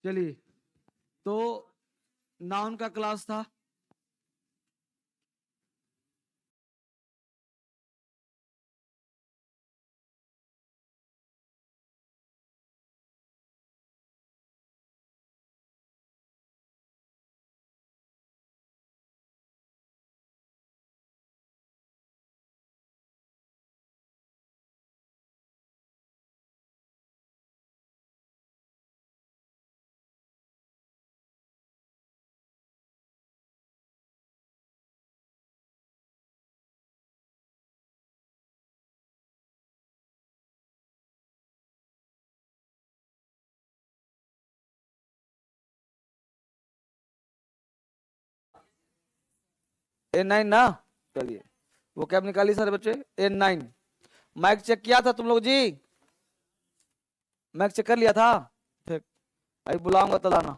चलिए, तो नाउन का क्लास था। N9 ना, चलिए वो कैब निकाली सारे बच्चे। N9 माइक चेक किया था तुम लोग जी? माइक चेक कर लिया था? फिर अभी बुलाऊंगा तो लाना।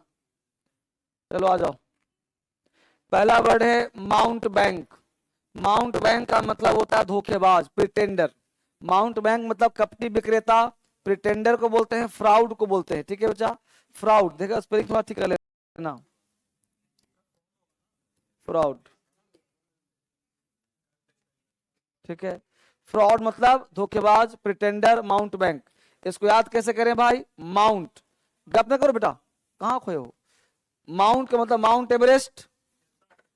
चलो आ जाओ। पहला वर्ड है माउंट बैंक। माउंट बैंक का मतलब होता है धोखेबाज, प्रिटेंडर। माउंट बैंक मतलब कपटी विक्रेता। प्रिटेंडर को बोलते हैं, फ्रॉड को बोलते हैं। ठीक है बच्चा, फ्रॉड देखा स्पेलिंग थोड़ा ठीक कर लेना। फ्रॉड, ठीक है। फ्रॉड मतलब धोखेबाज, प्रिटेंडर, माउंट बैंक। इसको याद कैसे करें भाई? माउंट, गप ना करो बेटा, कहां खोए हो। माउंट का मतलब माउंट एवरेस्ट,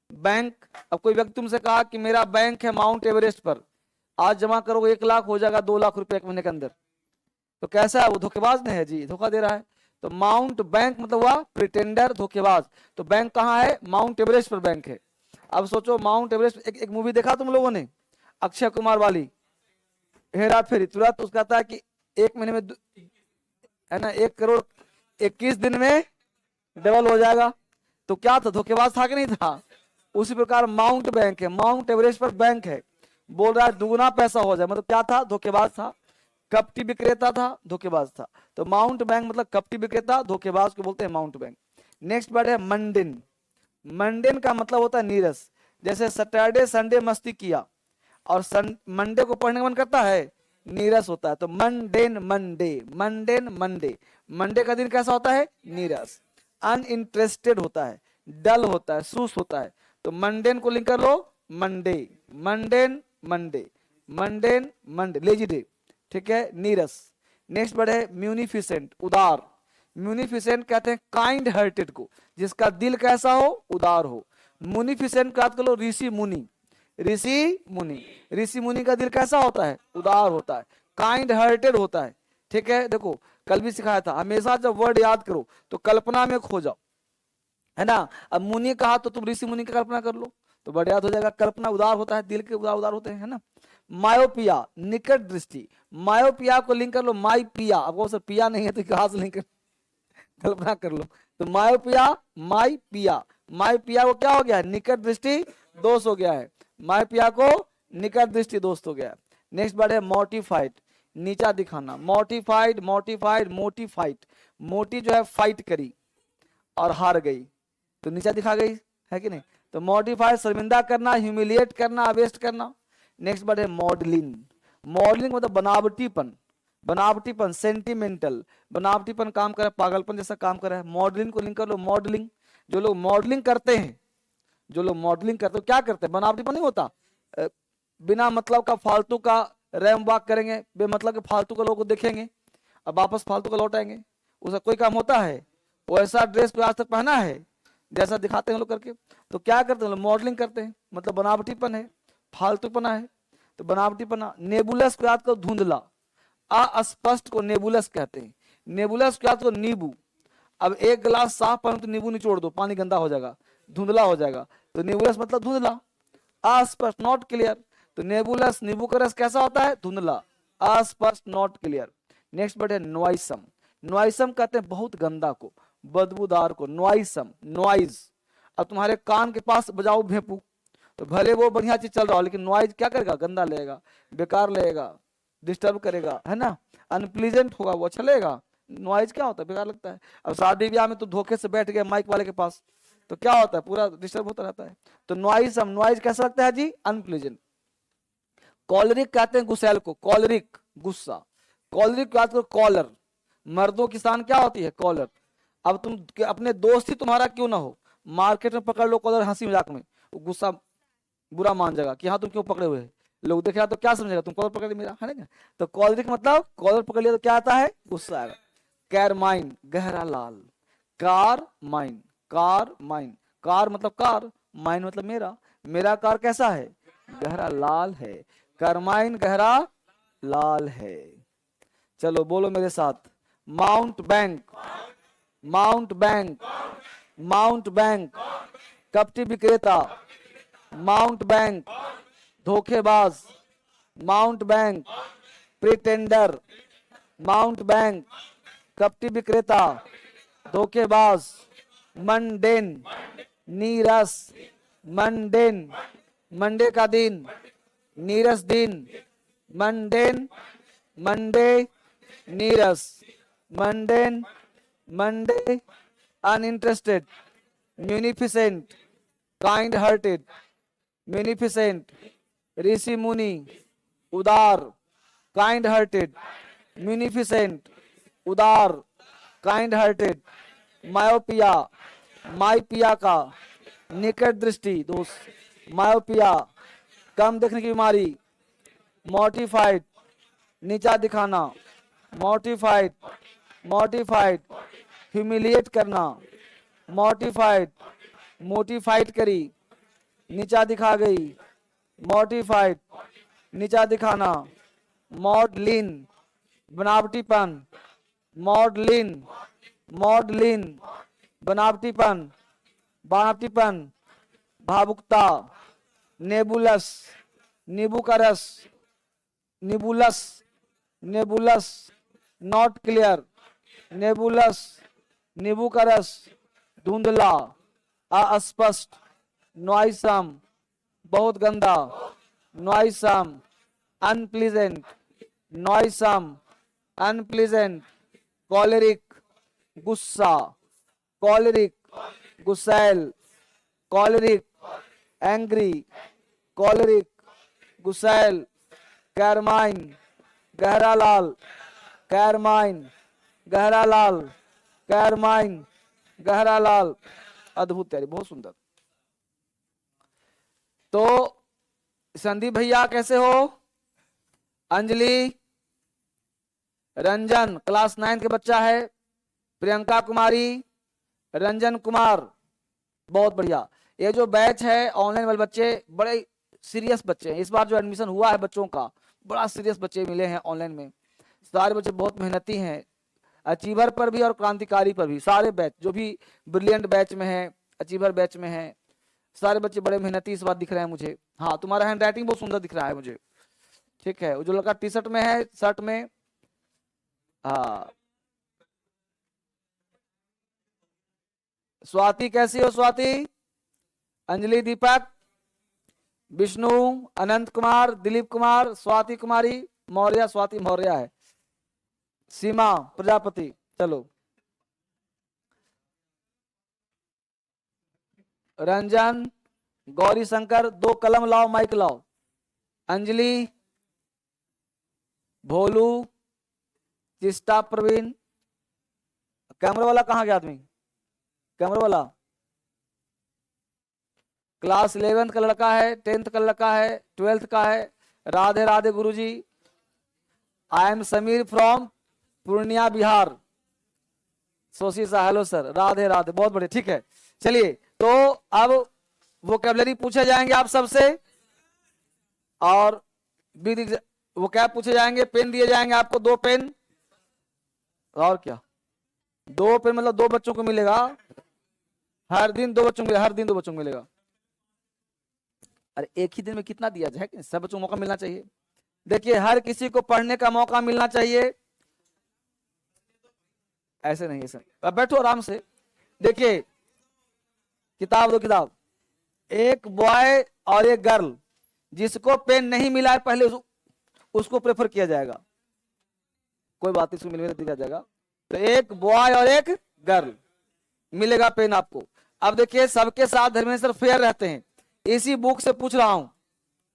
बैंक। अब कोई व्यक्ति तुमसे कहा कि मेरा बैंक है माउंट एवरेस्ट पर, आज जमा करोगे 1 लाख, हो जाएगा 2 लाख रुपए 1 महीने के अंदर। तो कैसा है वो? धोखेबाज नहीं है जी, धोखा दे रहा है। तो माउंट बैंक मतलब हुआ प्रिटेंडर, धोखेबाज। तो बैंक कहाँ है? माउंट एवरेस्ट पर बैंक है। अब सोचो माउंट एवरेस्ट, एक मूवी देखा तुम लोगों ने अक्षय कुमार वाली, हेरा फेरी? तुरंत उसका कहता है कि 1 महीने में है ना, 1 करोड़ 21 दिन में डबल हो जाएगा। तो क्या था? धोखेबाज था कि नहीं था? उसी प्रकार माउंट बैंक है, माउंट एवरेस्ट पर बैंक है, बोल रहा है दुगना पैसा हो जाए। मतलब क्या था? धोखेबाज था, कपटी विक्रेता था, धोखेबाज था। तो माउंट बैंक मतलब कपटी विक्रेता, धोखेबाज को बोलते हैं माउंट बैंक। नेक्स्ट वर्ड है मंडेन। मंडेन का मतलब होता है नीरस। जैसे सैटरडे संडे मस्ती किया, और मंडे को पढ़ने का मन करता है, नीरस होता है। तो mundane Monday, mundane Monday. Monday का दिन कैसा होता है? नीरस, अनइंटरेस्टेड होता है, डल होता है, सुस्त होता है। तो मंडेन को लिंक कर लो, Monday, mundane Monday, mundane Monday, lazy day. ठीक है, नीरस। नेक्स्ट वर्ड है म्यूनिफिसेंट, उदार। म्यूनिफिसेंट कहते हैं काइंड हार्टेड को, जिसका दिल कैसा हो? उदार हो। मुनिफिसेंट का अर्थ करो ऋषि मुनि, ऋषि मुनि। ऋषि मुनि का दिल कैसा होता है? उदार होता है, काइंड हार्टेड होता है। ठीक है, देखो कल भी सिखाया था, हमेशा जब वर्ड याद करो तो कल्पना में खो जाओ, है ना। अब मुनि कहा तो तुम ऋषि मुनि की कल्पना कर लो, तो वर्ड याद हो जाएगा। कल्पना उदार होता है, दिल के उदार उदार होते हैं, है ना। मायोपिया, निकट दृष्टि। मायोपिया को लिंक कर लो माई पिया। अब सर पिया नहीं है तो कहां से लिंक, कल्पना कर लो। तो मायोपिया, माई पिया। माई पिया को क्या हो गया? निकट दृष्टि दोष हो गया है। माई पिया को निकट दृष्टि दोस्त हो गया। नेक्स्ट वर्ड है मोटिफाइड, नीचा दिखाना। मोटिफाइड, मोटिफाइड, मोटिफाइड। मोटी जो है फाइट करी और हार गई, तो नीचा दिखा गई, है कि नहीं। तो मोटिफाइड शर्मिंदा करना, ह्यूमिलिएट करना, अवेस्ट करना। नेक्स्ट वर्ड है मॉडलिंग। मॉडलिंग मतलब बनावटीपन, बनावटीपन, सेंटिमेंटल, बनावटीपन काम करे, पागलपन जैसा काम करे। मॉडलिंग को लिंक कर लो, मॉडलिंग। जो लोग मॉडलिंग करते हैं, जो लोग मॉडलिंग करते हैं क्या करते हैं? बनावटीपन नहीं होता, बिना मतलब का फालतू का रैम वॉक करेंगे, बेमतलब के फालतू का लोगों को देखेंगे, अब वापस फालतू का लौट आएंगे। उसका कोई काम होता है? वैसा ड्रेस कोई आज तक पहना है जैसा दिखाते हैं लोग करके? तो क्या करते हैं लोग? मॉडलिंग करते हैं, मतलब बनावटीपन है, फालतूपना है। तो बनावटीपना। नेबुलस को याद करो, धुंधला। अस्पष्ट को नेबुलस कहते हैं। नेबुलस को याद करो, नींबू। अब एक गिलास साफ पानी तो नींबू निचोड़ दो, पानी गंदा हो जाएगा, धुंधला हो जाएगा। तो नेबुलस मतलब धुंधला, अस्पष्ट, नॉट क्लियर। तो नेबुलस, नींबू का रस कैसा होता है? धुंधला, अस्पष्ट, नॉट क्लियर। नेक्स्ट वर्ड है नॉइसम। नॉइसम कहते हैं बहुत गंदा को, बदबूदार को, नॉइसम, नॉइज। अब तुम्हारे कान के पास बजाओ भेपू, तो भले वो बढ़िया चीज चल रहा हो, लेकिन नॉइज क्या करेगा? गंदा लगेगा, बेकार लगेगा, डिस्टर्ब करेगा, है ना, अनप्लीजेंट होगा, वो अच्छा लगेगा। नॉइज क्या होता है? बेकार लगता है। अब शादी ब्याह में तो धोखे से बैठ गए माइक वाले के पास, तो क्या होता है? पूरा डिस्टर्ब होता रहता है। तो नॉइज, हम नॉइज कैसा लगता है जी? अनप्लीजेंट। कॉलरिक कहते हैं गुस्सैल को, कॉलरिक, गुस्सा। कॉलरिक बात करो, कॉलर। मर्दों की शान क्या होती है? कॉलर। अब तुम अपने दोस्त ही तुम्हारा क्यों ना हो, मार्केट में पकड़ लो कॉलर हंसी मजाक में, वो गुस्सा बुरा मान जाएगा कि हाँ तुम क्यों पकड़े हुए हैं, लोग देख रहा तो क्या समझेगा तुम कॉलर पकड़े मेरा, है ना। तो कॉलरिक मतलब कॉलर पकड़ लिया तो क्या आता है, गुस्सा आएगा। कैरमाइन गहरा लाल, car mine, car mine, car मतलब कार, माइन मतलब मेरा, मेरा कार कैसा है, गहरा लाल है, कारमाइन गहरा लाल है। चलो बोलो मेरे साथ, mount bank, mount bank, mount bank, कपटी विक्रेता, माउंट बैंक, धोखेबाज, mount bank, pretender, mount bank, कपटी विक्रेता, धोखेबाज, मंडेन, नीरस, मंडेन, मंडे का दिन, नीरस दिन, मंडेन, मंडे, नीरस, mundane, Monday, uninterested, munificent, kind hearted, munificent, ऋषि मुनि, उदार, काइंड हार्टेड, म्यूनिफिसेंट, उदार, काइंड हार्टेड, मायोपिया, माइपिया का, निकट दृष्टि दोस्त, मायोपिया, कम देखने की बीमारी, मोर्टिफाइड, नीचा दिखाना, मोर्टिफाइड, मोर्टिफाइड, ह्यूमिलिएट करना, मोर्टिफाइड, मोटिफाइड करी, नीचा दिखा गई, मोर्टिफाइड, नीचा दिखाना, मॉडलिन, बनावटीपन, मॉडलिन, मॉडलिन, बनावटीपन, बनावटीपन, भावुकता, नेबुलस, नींबू का रस, निबुलस, नेबुलस, नॉट क्लियर, नेबुलस, नींबू का रस, धुंधला, अस्पष्ट, नॉइसम, बहुत गंदा, नॉइसम, अनप्लीजेंट, नॉइसम, अनप्लीजेंट, कॉलेरिक, गुस्सा, कॉलेरिक, गुस्सैल, कॉलेरिक, एंग्री, कॉलेरिक, गुस्सैल, कैरमाइन, गहरा लाल, कैरमाइन, गहरा लाल, कैरमाइन, गहरा लाल। अद्भुत तैयारी, बहुत सुंदर। तो संदीप भैया कैसे हो, अंजलि, रंजन क्लास 9 के बच्चा है, प्रियंका कुमारी, रंजन कुमार, बहुत बढ़िया। ये जो बैच है ऑनलाइन वाले बच्चे बड़े सीरियस बच्चे हैं, इस बार जो एडमिशन हुआ है बच्चों का बड़ा सीरियस बच्चे मिले हैं ऑनलाइन में, सारे बच्चे बहुत मेहनती हैं, अचीवर पर भी और क्रांतिकारी पर भी, सारे बैच जो भी ब्रिलियंट बैच में है, अचीवर बैच में है, सारे बच्चे बड़े मेहनती इस बार दिख रहे हैं मुझे। हाँ तुम्हारा हैंड राइटिंग बहुत सुंदर दिख रहा है मुझे, ठीक है। जो लड़का टी शर्ट में है, शर्ट में, हाँ। स्वाति कैसी हो स्वाति, अंजलि, दीपक, विष्णु, अनंत कुमार, दिलीप कुमार, स्वाति कुमारी मौर्य, स्वाति मौर्य है, सीमा प्रजापति। चलो रंजन, गौरी शंकर, 2 कलम लाओ, माइक लाओ, अंजलि, भोलू, चिस्टा, प्रवीण। कैमरा वाला कहाँ गया आदमी, कैमरा वाला, क्लास 11th का लड़का है, 10th का लड़का है, 12th का है। Radhe Radhe Guruji, I am Sameer from Purnia Bihar, सोशी सा, हेलो सर, राधे राधे, बहुत बढ़िया, ठीक है। चलिए तो अब वोकैबुलरी पूछे जाएंगे आप सबसे, और वोकैब पूछे जाएंगे, पेन दिए जाएंगे आपको, 2 पेन, और क्या, 2 पेन मतलब 2 बच्चों को मिलेगा, हर दिन 2 बच्चों को मिलेगा, हर दिन 2 बच्चों को मिलेगा। अरे एक ही दिन में कितना दिया जाए, सब बच्चों को मौका मिलना चाहिए। देखिए हर किसी को पढ़ने का मौका मिलना चाहिए, ऐसे नहीं, ऐसे अब बैठो आराम से। देखिए किताब दो, किताब, एक बॉय और एक गर्ल, जिसको पेन नहीं मिला है पहले उसको प्रेफर किया जाएगा, कोई बात नहीं, उसको मिलने दिया जाएगा। तो एक बॉय और एक गर्ल मिलेगा पेन आपको। अब देखिए सबके साथ धर्मेंद्र सर फेयर रहते हैं, इसी बुक से पूछ रहा हूं,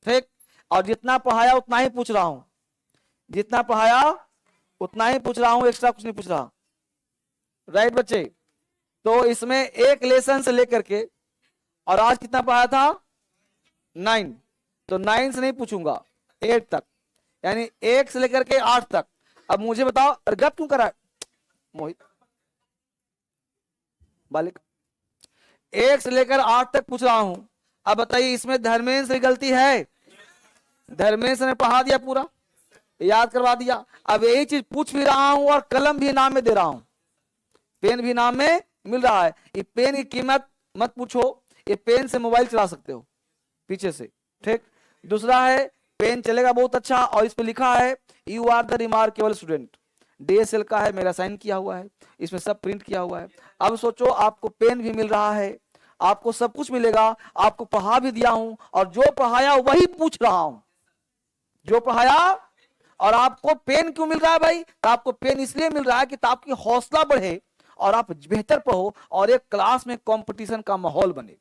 ठीक, और जितना पढ़ाया उतना ही पूछ रहा हूं, जितना पढ़ाया उतना ही पूछ रहा हूं, एक्स्ट्रा कुछ नहीं पूछ रहा, राइट बच्चे। तो इसमें एक लेसन से लेकर के और आज कितना पढ़ा था 9, तो 9 से नहीं पूछूंगा 8 तक, यानी 1 से लेकर के 8 तक। अब मुझे बताओ गप क्यों करा मोहित बालिक, 1 से लेकर 8 तक पूछ रहा हूं। अब बताइए इसमें धर्मेंद्र की गलती है? धर्मेंद्र ने पढ़ा दिया, पूरा याद करवा दिया। अब यही चीज पूछ भी रहा हूं और कलम भी इनाम में दे रहा हूं, पेन भी इनाम में मिल रहा है। ये पेन की कीमत मत पूछो, ये पेन से मोबाइल चला सकते हो पीछे से, ठीक। दूसरा है पेन चलेगा बहुत अच्छा, और इस पे लिखा है you are the remarkable student, DSL का है, मेरा साइन किया हुआ है, इसमें सब प्रिंट किया हुआ है। अब सोचो आपको पेन भी मिल रहा है, आपको सब कुछ मिलेगा, आपको पढ़ा भी दिया हूं, और जो पढ़ाया वही पूछ रहा हूं, जो पढ़ाया। और आपको पेन क्यों मिल रहा है भाई? तो आपको पेन इसलिए मिल रहा है कि आपकी हौसला बढ़े और आप बेहतर पढ़ो और एक क्लास में कंपटीशन का माहौल बने,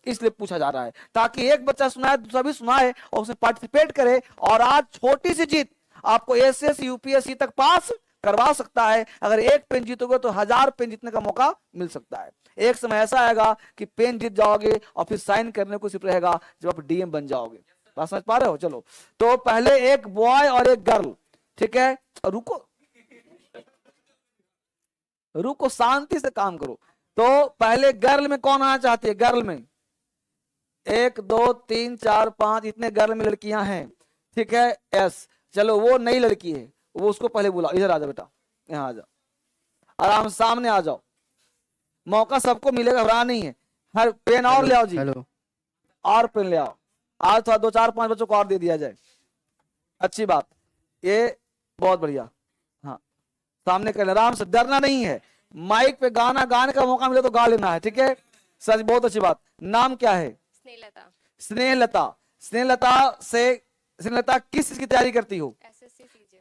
इसलिए पूछा जा रहा है, ताकि एक बच्चा सुनाए दूसरा भी सुनाए और उसमें पार्टिसिपेट करे। और आज छोटी सी जीत आपको SS UPSC तक पास करवा सकता है। अगर एक पेन जीतोगे तो 1000 पेन जीतने का मौका मिल सकता है। एक समय ऐसा आएगा कि पेन जीत जाओगे और फिर साइन करने को सिर्फ रहेगा जब आप DM बन जाओगे। बात समझ पा रहे हो? चलो, तो पहले एक बॉय और एक गर्ल, ठीक है। रुको रुको, शांति से काम करो। तो पहले गर्ल में कौन आना चाहती है? गर्ल में 1 2 3 4 5 इतने गर्ल में लड़कियां हैं, ठीक है। S, चलो वो नई लड़की है, वो उसको पहले बुलाओ, इधर आ जाओ बेटा, यहाँ आ जाओ, आराम सामने आ जाओ, मौका सबको मिलेगा, घबरा नहीं है। हर पेन और ले आओ जी, हेलो, और पेन ले आओ, आज थोड़ा 2 4 5 बच्चों को और दे दिया जाए, अच्छी बात, ये बहुत बढ़िया। हाँ, सामने करना, आराम से, डरना नहीं है। माइक पे गाना गाने का मौका मिले तो गा लेना है, ठीक है। सच, बहुत अच्छी बात। नाम क्या है? स्नेहलता। स्नेहलता। स्नेहलता किस चीज की तैयारी करती हो?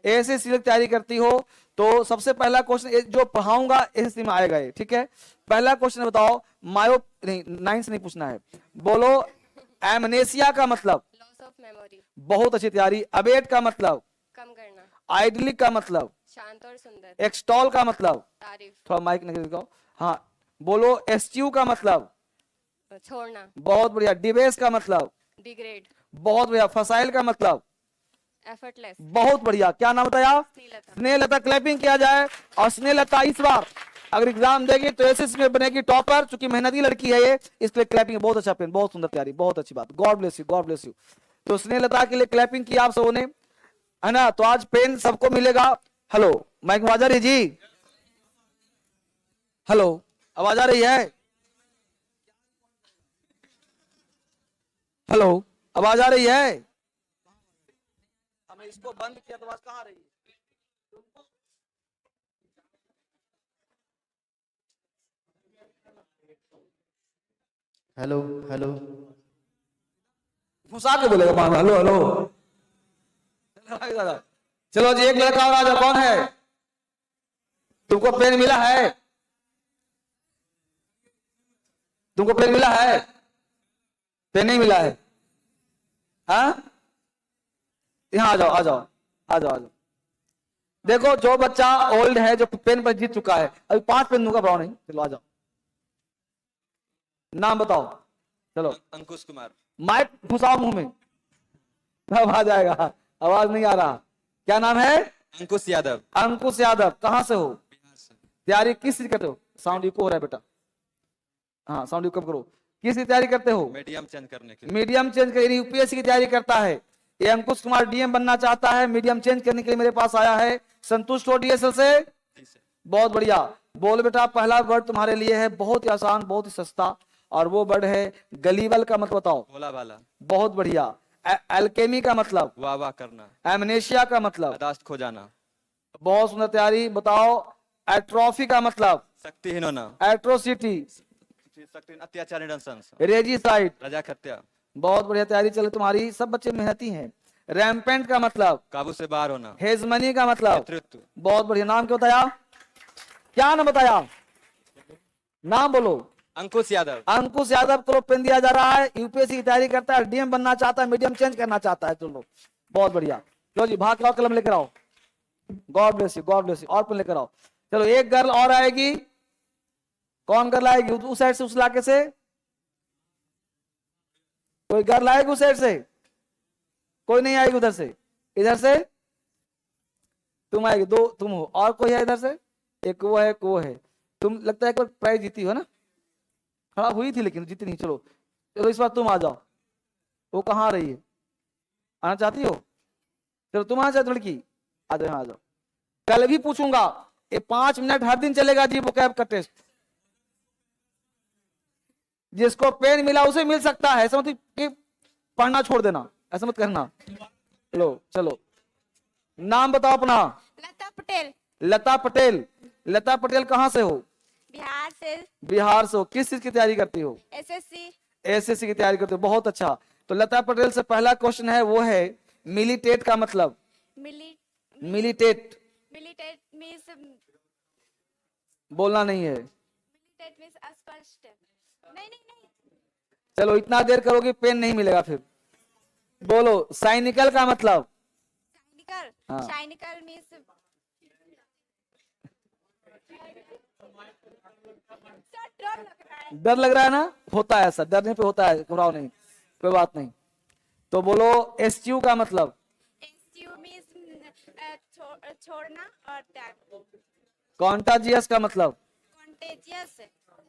SSC की तैयारी करती हो। तो सबसे पहला क्वेश्चन जो पढ़ाऊंगा SSC में आएगा ये, ठीक है। पहला क्वेश्चन बताओ, मायो नहीं 9 से नहीं पूछना है, बोलो एमनेसिया का मतलब? Loss of memory. बहुत अच्छी तैयारी। अबेट का मतलब? कम करना। आइडलिक का मतलब? शांत और सुंदर। एक्सटॉल का मतलब? तारीफ। थोड़ा माइक निकल दिखाओ। हाँ, बोलो एस्ट्यू का मतलब? छोड़ना। बहुत बढ़िया। डिबेस का मतलब? डिग्रेड। बहुत बढ़िया। फसाइल का मतलब? एफर्टलेस। बहुत बढ़िया। क्या नाम बताया? स्नेहलता। स्नेहलता। क्लैपिंग किया जाए। और स्नेहलता इस बार अगर एग्जाम देगी तो SSC में बनेगी टॉपर, चूंकि मेहनती लड़की है ये, इसलिए क्लैपिंग। बहुत अच्छा पेन, बहुत सुंदर तैयारी, बहुत अच्छी बात, God bless you, God bless you. तो स्नेहलता के लिए क्लैपिंग किया आप सबों ने, है ना। तो आज पेन सबको मिलेगा। हेलो, माइक आवाज आ रही जी? हेलो, आवाज आ रही है? हेलो, आवाज आ रही है? हमें इसको बंद किया तो आवाज कहाँ आ रही है? हेलो, हेलो, घुसा के बोलेगा मान, हेलो हेलो। चलो जी, एक लड़का और आ जाओ। कौन है? तुमको पेन मिला है? तुमको पेन मिला है? पेन नहीं मिला है? हाँ, यहाँ आ जाओ, आ जाओ, आ जाओ, आ जाओ। देखो, जो बच्चा ओल्ड है, जो पेन पर जीत चुका है, अभी 5 पेन दूंगा, बताओ नहीं। चलो आ जाओ, नाम बताओ। चलो, अंकुश कुमार। माइक घुसाओ मुंह में, अब आ जाएगा। आवाज नहीं आ रहा। क्या नाम है? अंकुश यादव। अंकुश यादव। कहाँ से हो? बिहार से। तैयारी किस चीज करते हो? साउंड इको हो रहा है बेटा, हाँ साउंड इको करो। किस की तैयारी करते हो? मीडियम चेंज करने के लिए। मीडियम चेंज कर, UPSC की तैयारी करता है ये। अंकुश कुमार DM बनना चाहता है, मीडियम चेंज करने के लिए मेरे पास आया है। संतुष्ट हो DSL से? जी सर। बहुत बढ़िया। बोल बेटा, पहला वर्ड तुम्हारे लिए है, बहुत ही आसान, बहुत ही सस्ता, और वो वर्ड है गलीबल का मतलब बताओ। भोला भाला। बहुत बढ़िया। एल्केमी का मतलब? वाह वाह करना। एमनेशिया का मतलब? यादाश्त खो जाना। बहुत सुंदर तैयारी। बताओ एट्रोफी का मतलब? शक्तिहीन होना। एट्रोसिटी। शक्तिहीन, अत्याचार, निरंसंस, रेजिसाइड। रजाक हत्या। बहुत बढ़िया तैयारी चले तुम्हारी, सब बच्चे मेहनती हैं। रैम्पेंट का मतलब? काबू से बाहर होना। हेजमनी का मतलब? नेतृत्व। बहुत बढ़िया। नाम क्या बताया? क्या नाम बताया? नाम बोलो। अंकुश यादव। अंकुश यादव को पेन दिया जा रहा है, UPSC की तैयारी करता है, DM बनना चाहता है, मीडियम चेंज करना चाहता है। चलो बहुत बढ़िया। लो जी, भाग लाओ, कलम लेकर आओ। God bless you, God bless you. और पेन लेकर आओ। चलो, एक गर्ल और आएगी, कौन घर लाएगी उस साइड से, उस इलाके से? कोई घर लाएगी उस साइड से? कोई नहीं आएगी उधर से? इधर से तुम आएगी, दो तुम हो, और कोई है इधर से? एक वो है, एक वो है। तुम लगता है एक बार प्राइज जीती हो ना? खराब हुई थी लेकिन जीती नहीं। चलो चलो इस बार तुम आ जाओ। वो कहाँ आ रही है? आना चाहती हो? चलो तुम आना चाहते हो लड़की, आ जाओ, यहाँ आ जाओ। कल भी पूछूंगा, ये 5 मिनट हर दिन चलेगा जी vocab का टेस्ट। जिसको पेन मिला उसे मिल सकता है, ऐसा मतलब कि पढ़ना छोड़ देना, ऐसा मत करना। लो चलो, नाम बताओ अपना। लता पटेल। लता पटेल। लता पटेल कहाँ से हो? बिहार से। बिहार से हो। किस चीज की तैयारी करती हो? एसएससी। एसएससी की तैयारी करते हो, बहुत अच्छा। तो लता पटेल से पहला क्वेश्चन है, वो है मिलिटेट का मतलब। मिलिटेट मिलिटेट मींस, बोलना नहीं है। मिलिटेट मींस अस्पष्ट। नहीं नहीं नहीं। चलो इतना देर करोगे पेन नहीं मिलेगा फिर। बोलो साइनिकल का मतलब। साइनिकल। हाँ। साइनिकल मींस, सर डर लग रहा है। डर लग रहा है ना? होता है ऐसा, डरने पे होता है, घबराओ नहीं, कोई बात नहीं। तो बोलो एसटीयू का मतलब। एसटीयू मींस छोड़ना और त्याग। कॉन्टाजियस का मतलब। कॉन्टेजियस।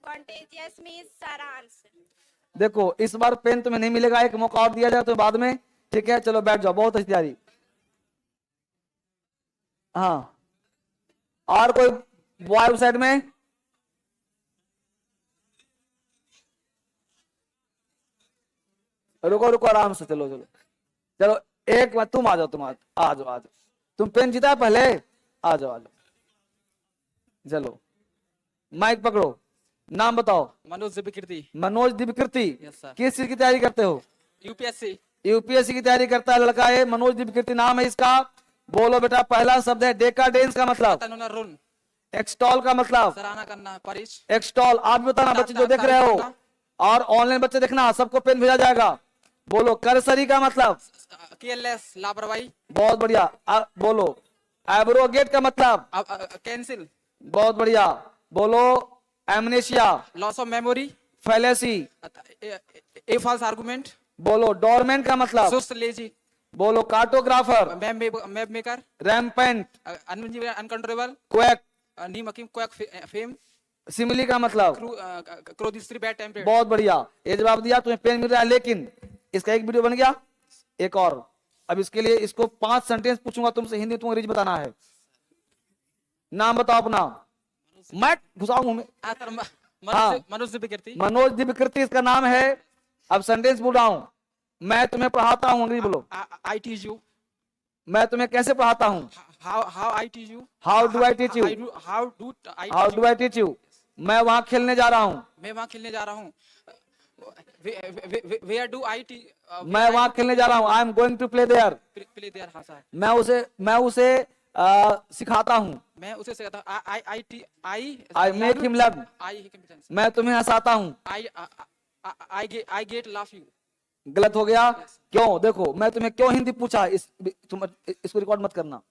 कॉन्टेजियस मींस सारांश। देखो इस बार पेन तुम्हें नहीं मिलेगा, एक मौका और दिया जाए तो बाद में, ठीक है? चलो बैठ जाओ, बहुत अच्छी तैयारी। हाँ, और कोई बॉय साइड में? रुको रुको, आराम से, चलो चलो चलो। एक बार तुम आ जाओ, तुम आ जाओ, आ जाओ। तुम पेन जीता पहले, आ जाओ आ जाओ। चलो माइक पकड़ो, नाम बताओ। मनोज दिव्यकीर्ति। मनोज दिव्यकीर्ति। Yes sir. किस चीज की तैयारी करते हो? यूपीएससी। यूपीएससी की तैयारी करता है लड़का है, मनोज दिव्यकीर्ति नाम है इसका। बोलो बेटा, पहला शब्द है डेकाडेंस का मतलब। रुन। एक्सटॉल का मतलब। सराहना करना, परिश। एक्सटॉल आप भी बताना, बच्चे जो देख रहे हो और ऑनलाइन बच्चे देखना, सबको पेन भेजा जाएगा। बोलो करसरी का मतलब। केयरलेस, लापरवाही। बहुत बढ़िया। बोलो एब्रोगेट का मतलब। कैंसिल। बहुत बढ़िया। बोलो amnesia. Loss of memory. Fallacy. A false argument. बोलो डोरमेंट का मतलब। सुस्त, लेजी। बोलो cartographer. Map maker. Rampant. Uncontrollable. Quack. नीम हकीम, क्वैक फेम। सिमिली का मतलब। क्रोधिस्त्री, बैड टेम्पेड। बहुत बढ़िया, ये जवाब दिया, तुम्हें पेन मिल रहा है। लेकिन इसका एक वीडियो बन गया, एक और। अब इसके लिए इसको 5 सेंटेंस पूछूंगा तुमसे, हिंदी तुमको रीच बताना है। नाम बताओ अपना। मैं घुसाऊं मुंह में। हाँ। मनोज दिव्यकीर्ति। मनोज दिव्यकीर्ति इसका नाम है। अब सेंटेंस बोल रहा हूं, मैं तुम्हें पढ़ाता हूं, अंग्रेजी बोलो। I teach you. मैं तुम्हें कैसे पढ़ाता हूं? How I teach you. How do I teach you? How do I teach you? मैं वहां खेलने जा रहा हूं। मैं वहां खेलने जा रहा हूँ। Where do I tea. मैं वहां खेलने जा रहा हूं। I am going to play there. Play there. हाँ सर। मैं उसे सिखाता हूं। मैं उसे सिखाता हूँ। I make him learn. मैं तुम्हें हंसाता हूं। I get laugh you. गलत हो गया। क्यों? देखो मैं तुम्हें क्यों हिंदी पूछा, तुम इसको रिकॉर्ड मत करना।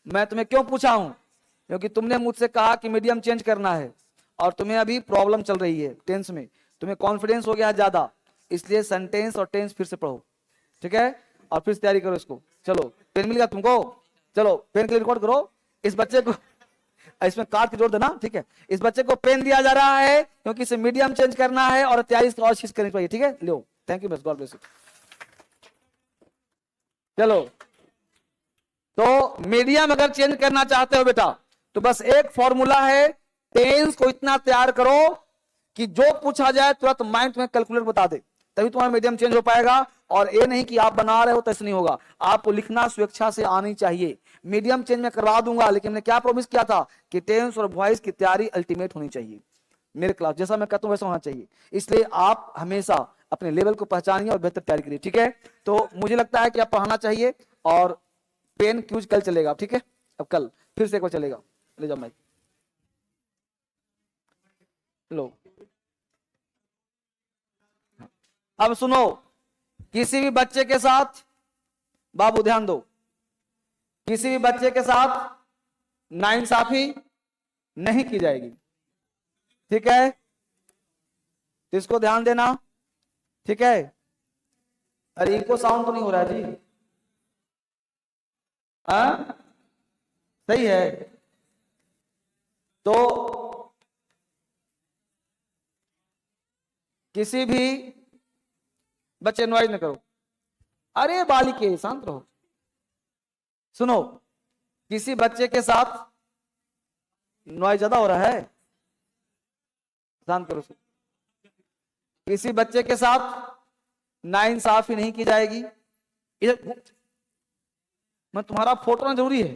मैं तुम्हें क्यों पूछा हूं? क्योंकि तुमने मुझसे कहा कि मीडियम चेंज करना है और तुम्हें अभी प्रॉब्लम चल रही है टेंस में, तुम्हें कॉन्फिडेंस हो गया ज्यादा, इसलिए सेंटेंस और टेंस फिर से पढ़ो, ठीक है? और फिर से तैयारी करो इसको। चलो पेन मिल गया तुमको? चलो पेन के लिए रिकॉर्ड करो। इस बच्चे को इसमें काट के जोड़ देना, ठीक है? इस बच्चे को पेन दिया जा रहा है क्योंकि इसे मीडियम चेंज करना है और तैयारी और चीज करनी चाहिए, ठीक है? लो, thank you, God bless you. चलो, तो मीडियम अगर चेंज करना चाहते हो बेटा, तो बस एक फॉर्मूला है, टेंस को इतना तैयार करो कि जो पूछा जाए तुरंत माइंड में कैलकुलेट बता दे, तभी तुम्हारा मीडियम चेंज हो पाएगा। और ये नहीं कि आप बना रहे हो तो ऐसे नहीं होगा, आपको लिखना स्वेच्छा से आनी चाहिए। मीडियम चेंज में करवा दूंगा, लेकिन मैंने क्या प्रॉमिस किया था कि टेंस और वॉइस की तैयारी अल्टीमेट होनी चाहिए। मेरे क्लास जैसा मैं कहता हूं वैसा होना चाहिए, इसलिए आप हमेशा अपने लेवल को पहचानिए और बेहतर तैयारी करिए, ठीक है? तो मुझे लगता है कि आप पढ़ाना चाहिए और पेन क्यूज कल चलेगा, ठीक है? अब कल फिर से एक बार चलेगा। ले जाओ माइक, लो। अब सुनो, किसी भी बच्चे के साथ, बाबू ध्यान दो, किसी भी बच्चे के साथ नाइंसाफी नहीं की जाएगी, ठीक है? तो इसको ध्यान देना, ठीक है। अरे इको साउंड तो नहीं हो रहा है जी? हाँ सही है। तो किसी भी बच्चे नॉइज न करो, अरे बालिके शांत रहो। सुनो, किसी बच्चे के साथ नॉइज ज्यादा हो रहा है, शांत करो। किसी बच्चे के साथ नाइंसाफी नहीं की जाएगी। इधर मैं तुम्हारा फोटो ना जरूरी है।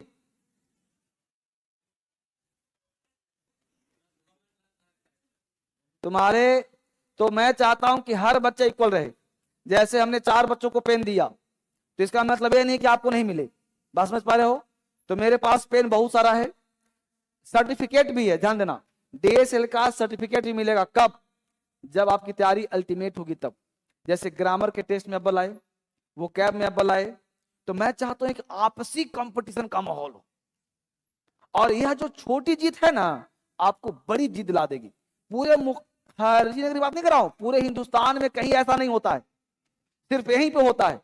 तुम्हारे तो मैं चाहता हूं कि हर बच्चा इक्वल रहे। जैसे हमने 4 बच्चों को पेन दिया, तो इसका मतलब ये नहीं कि आपको नहीं मिले, बस समझ पा रहे हो? तो मेरे पास पेन बहुत सारा है, सर्टिफिकेट भी है, ध्यान देना। डीएसएल का सर्टिफिकेट भी मिलेगा कब? जब आपकी तैयारी अल्टीमेट होगी तब। जैसे ग्रामर के टेस्ट में अव्वल आए, वो कैब में अव्वल आए, तो मैं चाहता हूं एक आपसी कंपटीशन का माहौल हो। और यह जो छोटी जीत है ना, आपको बड़ी जीत ला देगी। पूरे फर्जी नगरी बात नहीं कर रहा हूं, पूरे हिंदुस्तान में कहीं ऐसा नहीं होता है, सिर्फ यहीं पे होता है।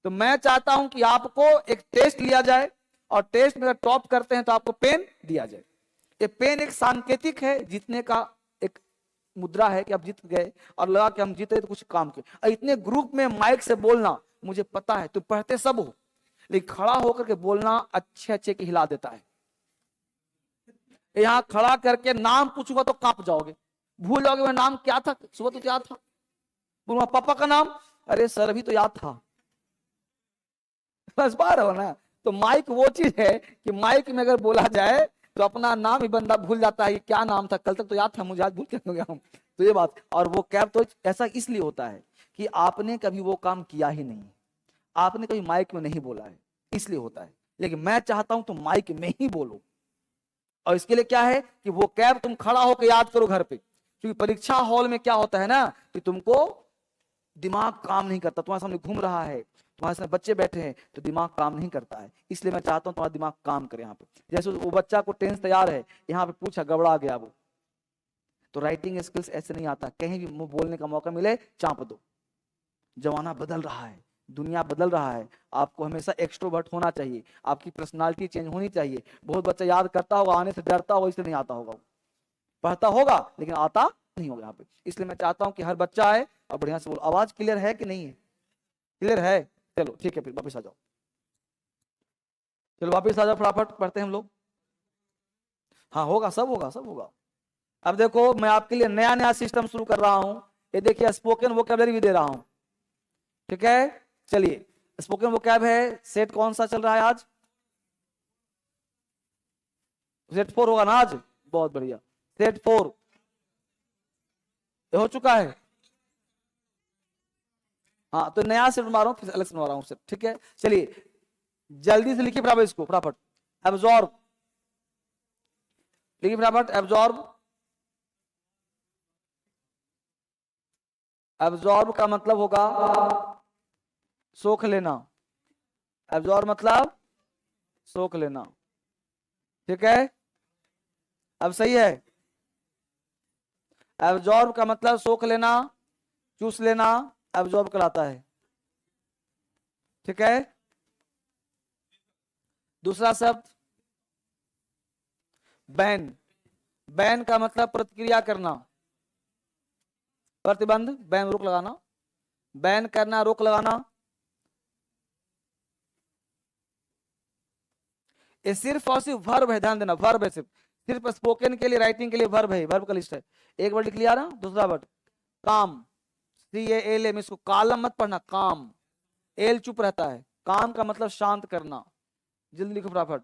तो मैं चाहता हूं कि आपको एक टेस्ट लिया जाए, और टेस्ट में अगर टॉप करते हैं तो आपको पेन दिया जाए। ये पेन एक सांकेतिक है, जीतने का एक मुद्रा है कि आप जीत गए, और लगा कि हम जीते तो कुछ काम के। और इतने ग्रुप में माइक से बोलना, मुझे पता है तुम पढ़ते सब हो, लेकिन खड़ा होकर के बोलना अच्छे अच्छे के हिला देता है। यहां खड़ा करके नाम पूछूंगा तो कांप जाओगे, भूल जाओगे मैं नाम क्या था, सुबह तो क्या था, बोलूंगा पापा का नाम, अरे सर अभी तो याद था। समझ पा रहे हो ना? तो माइक वो चीज है कि माइक में अगर बोला जाए तो अपना नाम ही बंदा भूल जाता है, क्या नाम था, कल तक तो याद था मुझे, आज भूल के हो गया हूं। तो ये बात, और वो कैब तो ऐसा इसलिए होता है कि आपने कभी वो काम किया ही नहीं, आपने कभी माइक में नहीं बोला है, इसलिए होता है। लेकिन मैं चाहता हूं तुम माइक में ही बोलो। और इसके लिए क्या है कि वो कैब तुम खड़ा होकर याद करो घर पे, क्योंकि परीक्षा हॉल में क्या होता है ना कि तुमको दिमाग काम नहीं करता, तुम्हारे सामने घूम रहा है, तुम्हारे सामने बच्चे बैठे हैं, तो दिमाग काम नहीं करता है। इसलिए मैं चाहता हूं तुम्हारा दिमाग काम करे। यहाँ पे जैसे वो बच्चा को टेंस तैयार है, यहाँ पे पूछा गड़बड़ा गया वो, तो राइटिंग स्किल्स ऐसे नहीं आता, कहीं भी बोलने का मौका मिले चाप दो। जमाना बदल रहा है, दुनिया बदल रहा है, आपको हमेशा एक्सट्रोवर्ट होना चाहिए, आपकी पर्सनालिटी चेंज होनी चाहिए। बहुत बच्चा याद करता होगा, आने से डरता होगा, इसलिए नहीं आता होगा, पढ़ता होगा लेकिन आता नहीं होगा यहाँ पे। इसलिए मैं चाहता हूं कि हर बच्चा आए और बढ़िया से बोलो। आवाज क्लियर है कि नहीं है? क्लियर है? चलो ठीक है, फिर वापस आ जाओ, चलो वापस आ जाओ, फटाफट पढ़ते हैं हम लोग। हाँ होगा, सब होगा, सब होगा। अब देखो मैं आपके लिए नया नया सिस्टम शुरू कर रहा हूं, ये देखिए स्पोकन वोकैबुलरी भी दे रहा हूं, ठीक है। चलिए स्पोकन वोकैब है, सेट कौन सा चल रहा है आज? सेट 4 होगा ना आज? बहुत बढ़िया, सेट 4 हो चुका है। हाँ तो नया सेट बना रहा हूँ, फिर अलग से बना रहा हूँ सेट, ठीक है। चलिए जल्दी से लिखिए फटाफट इसको, फटाफट। एब्जॉर्ब, लिखिए फटाफट, एब्जॉर्ब। एब्जॉर्ब का मतलब होगा सोख लेना, एब्जॉर्ब मतलब सोख लेना, ठीक है। अब सही है, एब्जॉर्ब का मतलब सोख लेना, चूस लेना, एब्जॉर्ब कराता है, ठीक है। दूसरा शब्द बैन, बैन का मतलब प्रतिक्रिया करना, प्रतिबंध, बैन रोक लगाना, बैन करना, रोक लगाना। ये सिर्फ और सिर्फ वर्ब है, ध्यान देना, वर्ब है, सिर्फ स्पोकन के लिए, राइटिंग के लिए वर्ब है, वर्ब का लिस्ट है। एक वर्ड लिख लिया ना, दूसरा वर्ड काम, CALM, इसको कालम मत पढ़ना, काम, एल चुप रहता है, काम का मतलब शांत करना। जल्दी लिखो फटाफट।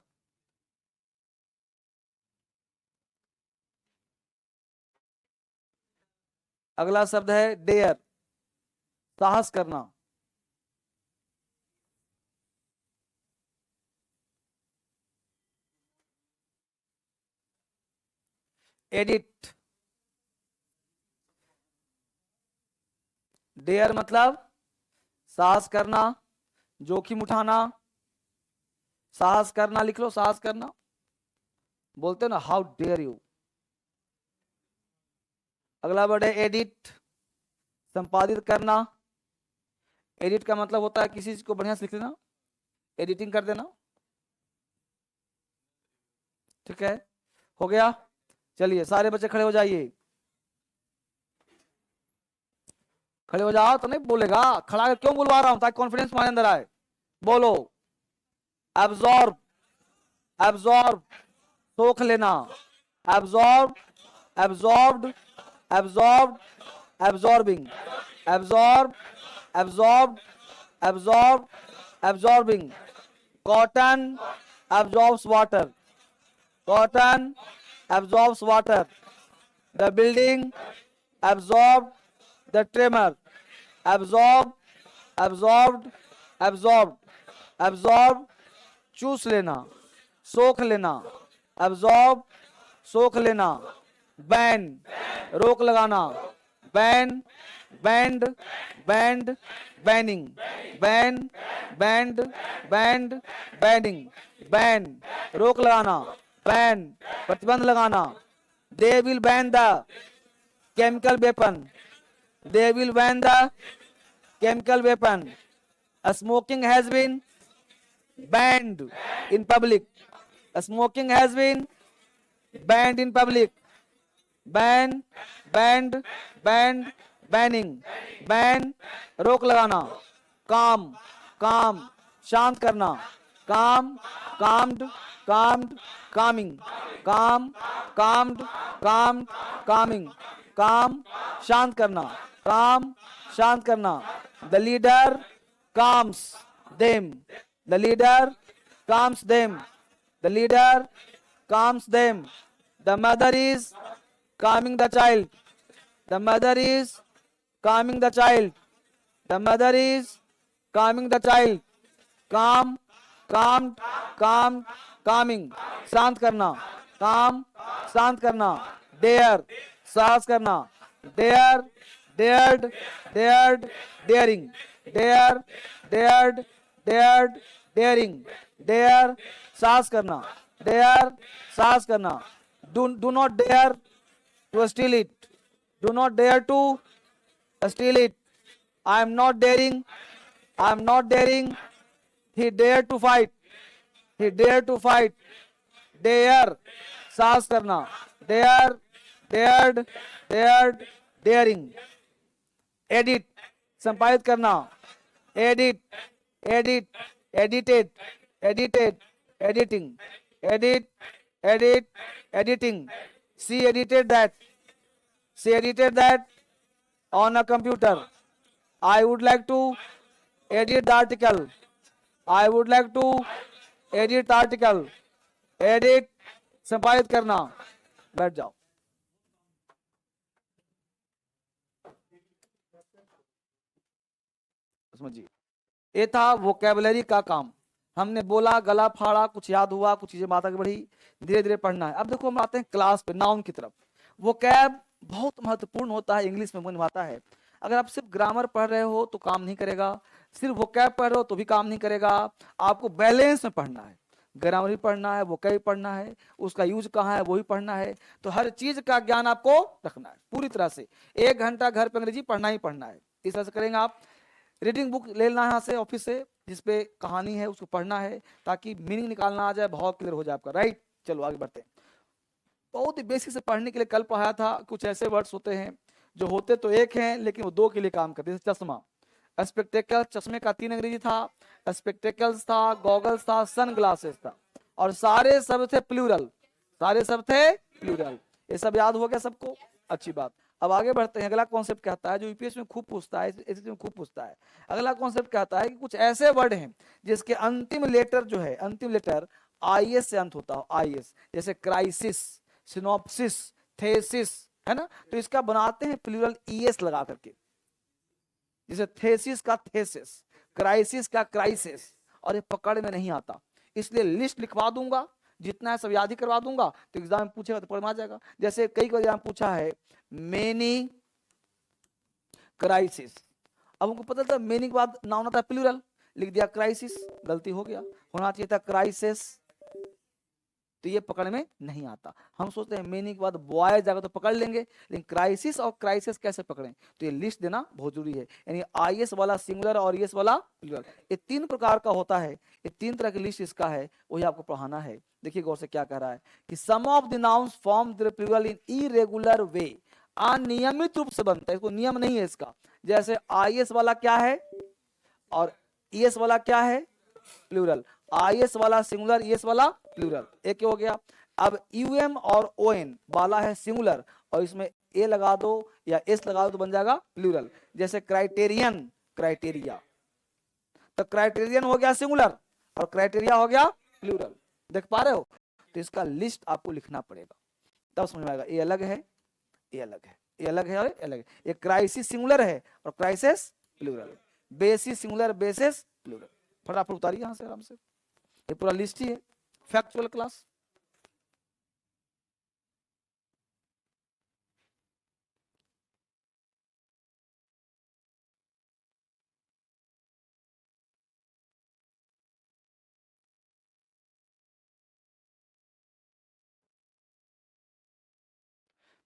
अगला शब्द है डेयर, साहस करना। एडिट, डेयर मतलब साहस करना, जोखिम उठाना, साहस करना, लिख लो, साहस करना। बोलते ना हाउ डेयर यू। अगला वर्ड है एडिट, संपादित करना। एडिट का मतलब होता है किसी चीज को बढ़िया से लिख लेना, एडिटिंग कर देना। ठीक है, हो गया। चलिए सारे बच्चे खड़े हो जाइए, खड़े हो जाओ। तो नहीं बोलेगा, खड़ा कर क्यों बुलवा रहा हूं, ताकि कॉन्फिडेंस तुम्हारे अंदर आए। बोलो, एब्जॉर्ब, एब्जॉर्ब, सोख लेना, absorb, absorbed, absorbed, absorbing, absorb, absorb, absorb, absorbing. Cotton absorbs water, cotton absorbs water. The building absorbed the tremor, absorb, absorbed, absorbed, absorb, चूस लेना, सोख लेना, absorb, सोख लेना। बैन, रोक लगाना, ban, band, band, banning, ban, band, band, banning, ban, रोक लगाना, बैन, प्रतिबंध लगाना। They will ban the chemical weapon, they will ban the chemical weapon. Smoking has been banned in public, smoking has been banned in public। ban, banned, banned, banning, ban, रोक लगाना। काम, काम, शांत करना, काम, calmed, calmed, calming, काम, calmed, calmed, calming, काम, शांत करना, काम, शांत करना। The leader calms them, the leader calms them, the leader calms them। The mother is calming the child, the mother is calming the child, the mother is calming the child। calm, calmed, calmed, calming, शांत करना, काम, शांत करना। dare, साहस करना, dare, dared, dared, daring, dare, dared, dared, daring, dare, साहस करना, dare, साहस करना। do not dare to steal it, do not dare to steal it। I am not daring, I am not daring। He dared to fight, he dared to fight। dare, साहस करना, dare, dared, dared, daring। edit, संपादित करना, edit, edit, edited, edited, editing, edit, edit, editing। She edited that, she edited that on a computer। I would like to edit the article, I would like to edit the article। edit, संपादित करना। बैठ जाओ। समझिए, ये था vocabulary का काम। हमने बोला, गला फाड़ा, कुछ याद हुआ, कुछ चीजें बात आगे बढ़ी, धीरे धीरे पढ़ना है। अब देखो हम आते हैं क्लास पे, नाउन की तरफ। वोकैब बहुत महत्वपूर्ण होता है, इंग्लिश में निभाता है। अगर आप सिर्फ ग्रामर पढ़ रहे हो तो काम नहीं करेगा, सिर्फ वोकैब पढ़ रहे हो तो भी काम नहीं करेगा। आपको बैलेंस में पढ़ना है, ग्रामर भी पढ़ना है, वोकैब भी पढ़ना है, उसका यूज कहाँ है वो भी पढ़ना है। तो हर चीज का ज्ञान आपको रखना है पूरी तरह से। 1 घंटा घर पे अंग्रेजी पढ़ना ही पढ़ना है। इस तरह से करेंगे आप। रीडिंग बुक लेना है यहाँ से ऑफिस से, जिसपे कहानी है उसको पढ़ना है, ताकि मीनिंग निकालना आ जाए, बहुत क्लियर हो जाए आपका। राइट, चलो आगे बढ़ते हैं। बहुत ही बेसिक से पढ़ने के लिए कल पढ़ाया था। कुछ ऐसे वर्ड्स होते हैं जो होते तो एक हैं लेकिन वो 2 के लिए काम करते हैं। चश्मा, स्पेक्टेकल, चश्मे का 3 अंग्रेजी था। स्पेक्टेकल्स था, गॉगल्स था, सन ग्लासेस था, और सारे सब थे प्लूरल, सारे सब थे प्लूरल। ये सब याद हो गया सबको, अच्छी बात। अब आगे बढ़ते हैं। अगला कॉन्सेप्ट कहता है, जो यूपीएससी में खूब पूछता है, एसएससी में खूब पूछता है। अगला कॉन्सेप्ट कहता है कि कुछ ऐसे वर्ड हैं जिसके अंतिम लेटर जो है, अंतिम लेटर आईएस से अंत होता हो, आईएस। जैसे क्राइसिस, सिनॉप्सिस, थेसिस, है ना। तो इसका बनाते हैं प्लूरल ईएस लगा करके, जैसे थेसिस का थेसिस, क्राइसिस का क्राइसिस। और ये पकड़ में नहीं आता, इसलिए लिस्ट लिखवा दूंगा, जितना है सब याद ही करवा दूंगा। तो एग्जाम में पूछेगा तो पढ़ में आ जाएगा। जैसे कई बार एग्जाम पूछा है मेनी क्राइसिस, अब हमको पता था मेनी के बाद नाउन आता है प्लूरल, लिख दिया क्राइसिस, गलती हो गया, होना चाहिए था क्राइसिस, तो ये पकड़ में नहीं आता। हम सोचते हैं मेनी के बाद बॉय जाएगा तो पकड़ लेंगे, लेकिन क्राइसिस और क्राइसिस कैसे पकड़ें, तो ये लिस्ट देना बहुत जरूरी है। यानी आईएस वाला सिंगुलर और ईएस वाला प्लूरल, ये 3 प्रकार का होता है, ये 3 तरह की लिस्ट इसका है, वही आपको पढ़ाना है। देखिए गौर से क्या कह रहा है कि some of the nouns form the plural in irregular way, अनियमित रूप से बनता है, इसको नियम नहीं है इसका। जैसे आईएस वाला क्या है और ईएस वाला क्या है, प्लूरल। आईएस वाला सिंगुलर, ईएस वाला प्लूरल, एक हो गया। अब यूएम और ओएन वाला है सिंगुलर, और इसमें ए लगा दो या एस लगा दो तो बन जाएगा प्लूरल। जैसे क्राइटेरियन, क्राइटेरिया, तो क्राइटेरियन हो गया सिंगुलर और क्राइटेरिया हो गया प्लूरल। देख पा रहे हो, तो इसका लिस्ट आपको लिखना पड़ेगा, तब समझ में आएगा ये अलग है, ये अलग है, ये अलग है और ये अलग है। ये क्राइसिस सिंगुलर है और crisis plural, basis singular, basis plural. फटाफट उतारिए यहां से आराम से, ये पूरा लिस्ट ही है, फैक्चुअल क्लास।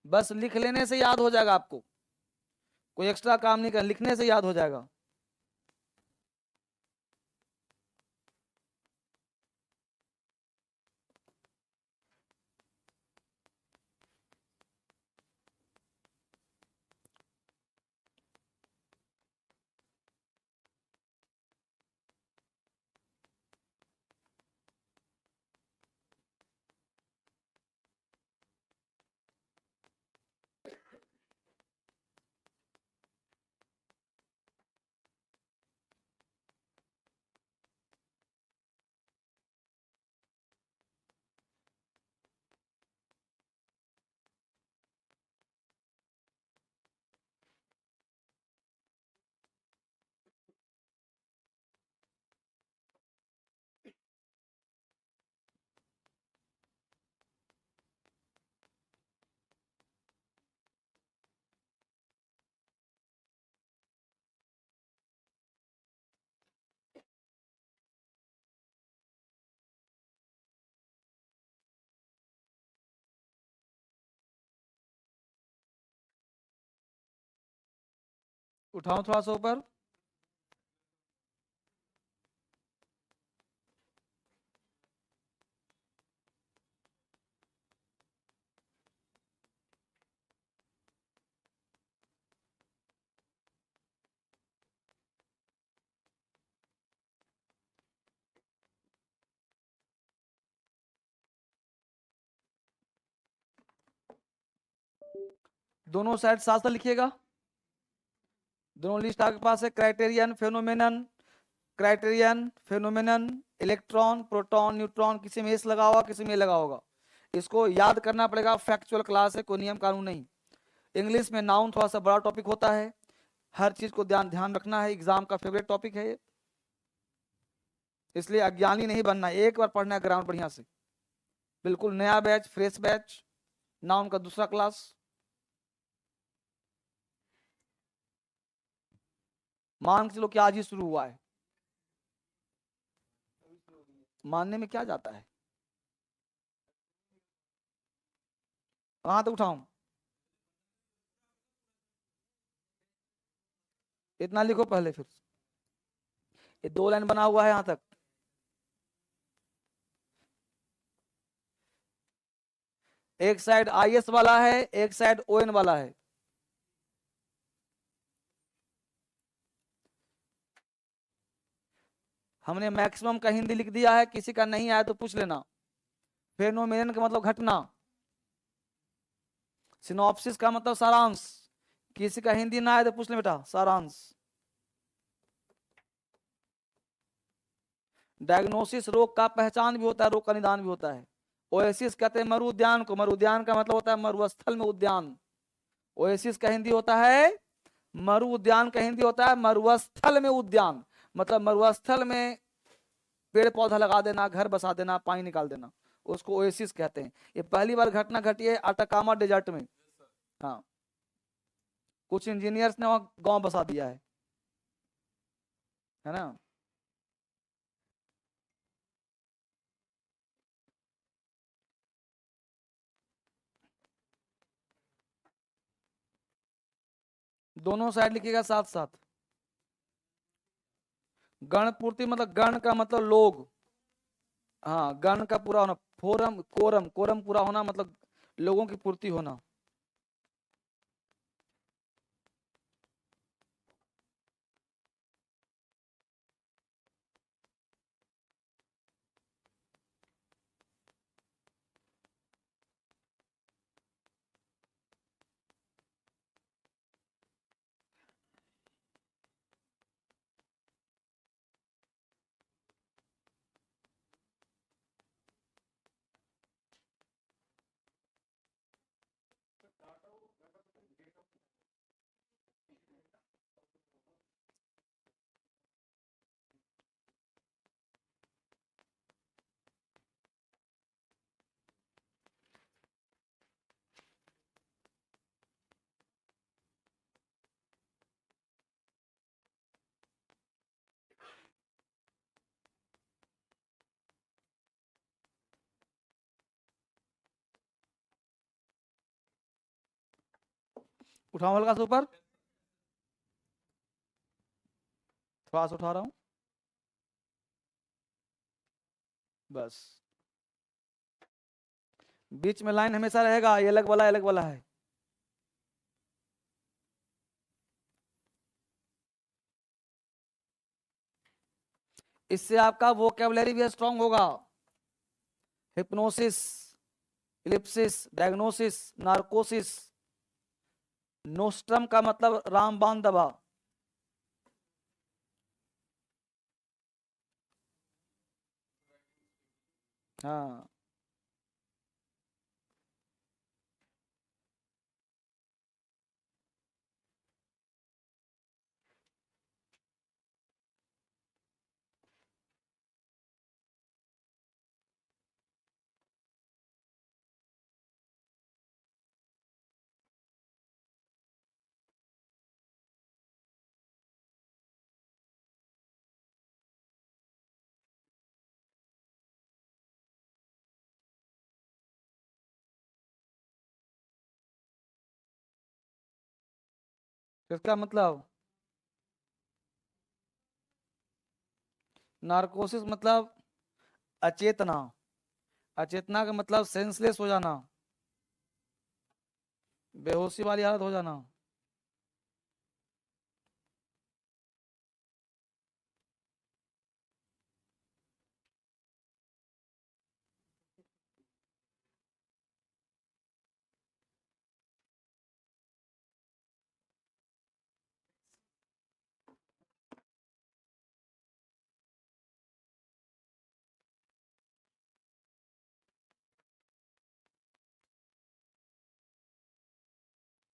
बस लिख लेने से याद हो जाएगा आपको, कोई एक्स्ट्रा काम नहीं कर, लिखने से याद हो जाएगा। उठाओ थोड़ा सा ऊपर, दोनों साइड साथ साथ लिखिएगा। दोनों लिस्ट आपके पास है, criterion, phenomenon, criterion, phenomenon, electron, proton, neutron, किसी में एस लगा होगा, किसी में ए लगा होगा। इसको याद करना पड़ेगा, फैक्चुअल क्लास है, कोई नियम कानून नहीं। इंग्लिश में नाउन थोड़ा सा बड़ा टॉपिक होता है, हर चीज को ध्यान रखना है, एग्जाम का फेवरेट टॉपिक है ये, इसलिए अज्ञानी नहीं बनना, एक बार पढ़ना है ग्रामर बढ़िया से। बिल्कुल नया बैच, फ्रेश बैच, नाउन का दूसरा क्लास। मान के चलो कि आज ही शुरू हुआ है, मानने में क्या जाता है, कहां तक उठाऊं, इतना लिखो पहले, फिर ये 2 लाइन बना हुआ है यहां तक। एक साइड आईएस वाला है, एक साइड ओएन वाला है। हमने मैक्सिमम का हिंदी लिख दिया है, किसी का नहीं आया तो पूछ लेना। फेनोमेनन का मतलब घटना, सिनॉप्सिस का मतलब सारांश, किसी का हिंदी ना आए तो पूछ ले बेटा, सारांश। डायग्नोसिस रोग का पहचान भी होता है, रोग का निदान भी होता है। ओएसिस कहते हैं मरु उद्यान को, मरु उद्यान का मतलब होता है मरुस्थल में उद्यान। ओएसिस का हिंदी होता है मरु उद्यान, का हिंदी होता है मरुस्थल में उद्यान, मतलब मरुस्थल में पेड़ पौधा लगा देना, घर बसा देना, पानी निकाल देना, उसको ओएसिस कहते हैं। ये पहली बार घटना घटी है अटाकामा डेजर्ट में। हाँ, कुछ इंजीनियर्स ने वहां गांव बसा दिया है ना। दोनों साइड लिखिएगा साथ साथ। गण पूर्ति मतलब गण का मतलब लोग, हाँ गण का पूरा होना। फोरम कोरम, कोरम पूरा होना मतलब लोगों की पूर्ति होना। उठाओ हल्का सा ऊपर, थोड़ा सा उठा रहा हूं बस। बीच में लाइन हमेशा रहेगा, ये अलग वाला है। इससे आपका वोकेबलरी भी स्ट्रांग होगा। Hypnosis, ellipsis, diagnosis, narcosis. Nostrum का मतलब रामबाण दवा। हाँ इसका मतलब नार्कोसिस मतलब अचेतना। अचेतना का मतलब सेंसलेस हो जाना, बेहोशी वाली हालत हो जाना।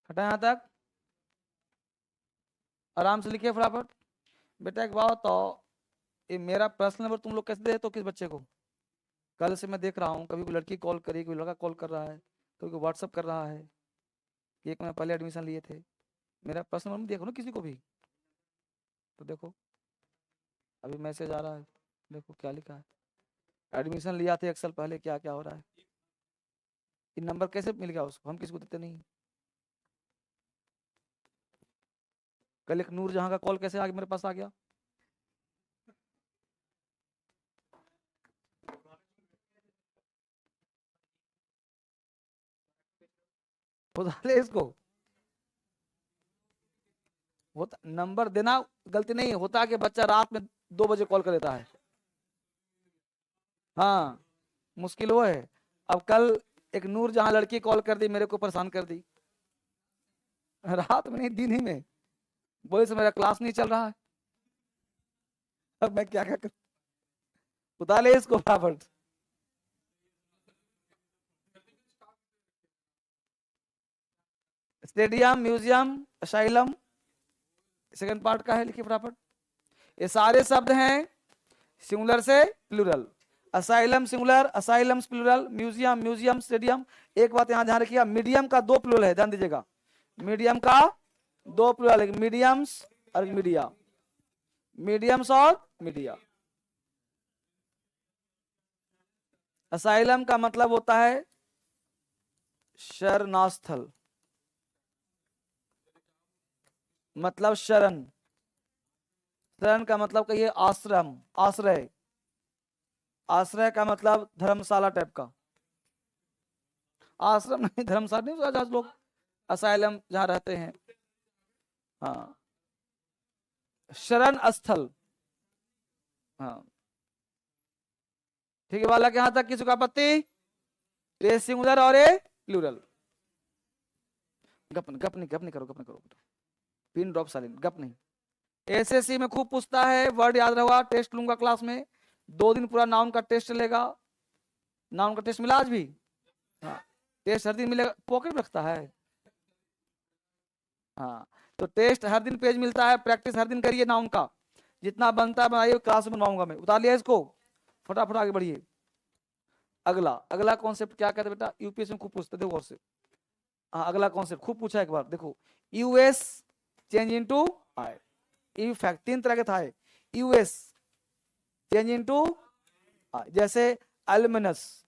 हटा यहां तक, आराम से लिखिए फटाफट। बेटा एक बात तो, ये मेरा पर्सनल नंबर तुम लोग कैसे दे तो किस बच्चे को? कल से मैं देख रहा हूँ, कभी कोई लड़की कॉल करी, कोई लड़का कॉल कर रहा है, कभी कोई व्हाट्सअप कर रहा है। एक महीना पहले एडमिशन लिए थे। मेरा पर्सनल नंबर देखो ना किसी को भी, तो देखो अभी मैसेज आ रहा है, देखो क्या लिखा है। एडमिशन लिया था 1 साल पहले, क्या क्या हो रहा है। ये नंबर कैसे मिल गया उसको? हम किसी को देते नहीं। कल एक नूर जहां का कॉल कैसे आगे मेरे पास आ गया? खुदा ले इसको। होता नंबर देना गलती नहीं होता, कि बच्चा रात में 2 बजे कॉल कर देता है। हाँ मुश्किल वो है। अब कल एक नूर जहां लड़की कॉल कर दी, मेरे को परेशान कर दी, रात में नहीं दिन ही में। बोले से मेरा क्लास नहीं चल रहा है। अब मैं क्या क्या कर, बता ले इसको फटाफट। Stadium, museum, asylum, second part का है, लिखिए फटाफट। ये सारे शब्द हैं सिंगुलर से plural. Asylum singular, asylums plural, museum museum, stadium. एक बात यहां ध्यान रखिएगा, मीडियम का 2 प्लूरल है, ध्यान दीजिएगा। मीडियम का 2 प्लूरल है, मीडियम्स और मीडिया। मीडियम्स और मीडिया। असाइलम का मतलब होता है शरणास्थल। मतलब शरण। शरण का मतलब कहिए आश्रम, आश्रय। आश्रय का मतलब धर्मशाला टाइप का। आश्रम नहीं, धर्मशाला नहीं, जहाँ लोग असाइलम जहाँ रहते हैं। हाँ, शरण स्थल। हाँ, ठीक है बालक, यहां तक किसी का आपत्ति? ये सिंगुलर और ये प्लूरल। गप गप नहीं करो, गप नहीं करो, पिन ड्रॉप साइलेंट, गप नहीं। एसएससी में खूब पूछता है, वर्ड याद रहोगा, टेस्ट लूंगा क्लास में, 2 दिन पूरा नाउन का टेस्ट चलेगा। नाउन का टेस्ट मिला आज भी? हाँ, टेस्ट हर दिन मिलेगा, पॉकेट में रखता है। हाँ, तो टेस्ट हर दिन पेज मिलता है, प्रैक्टिस हर दिन करिए नाउन का, जितना बनता है बनाइए, क्लास में बनवाऊंगा मैं। उतार लिया इसको, फटाफट आगे बढ़िए। अगला अगला कॉन्सेप्ट क्या कहते हैं बेटा, यूपीएससी में खूब पूछते, देखो और से। हाँ, अगला कॉन्सेप्ट खूब पूछा एक बार, देखो, US change into I. In fact 3 तरह के था, यूएस चेंज इनटू आई, जैसे अल्मनस,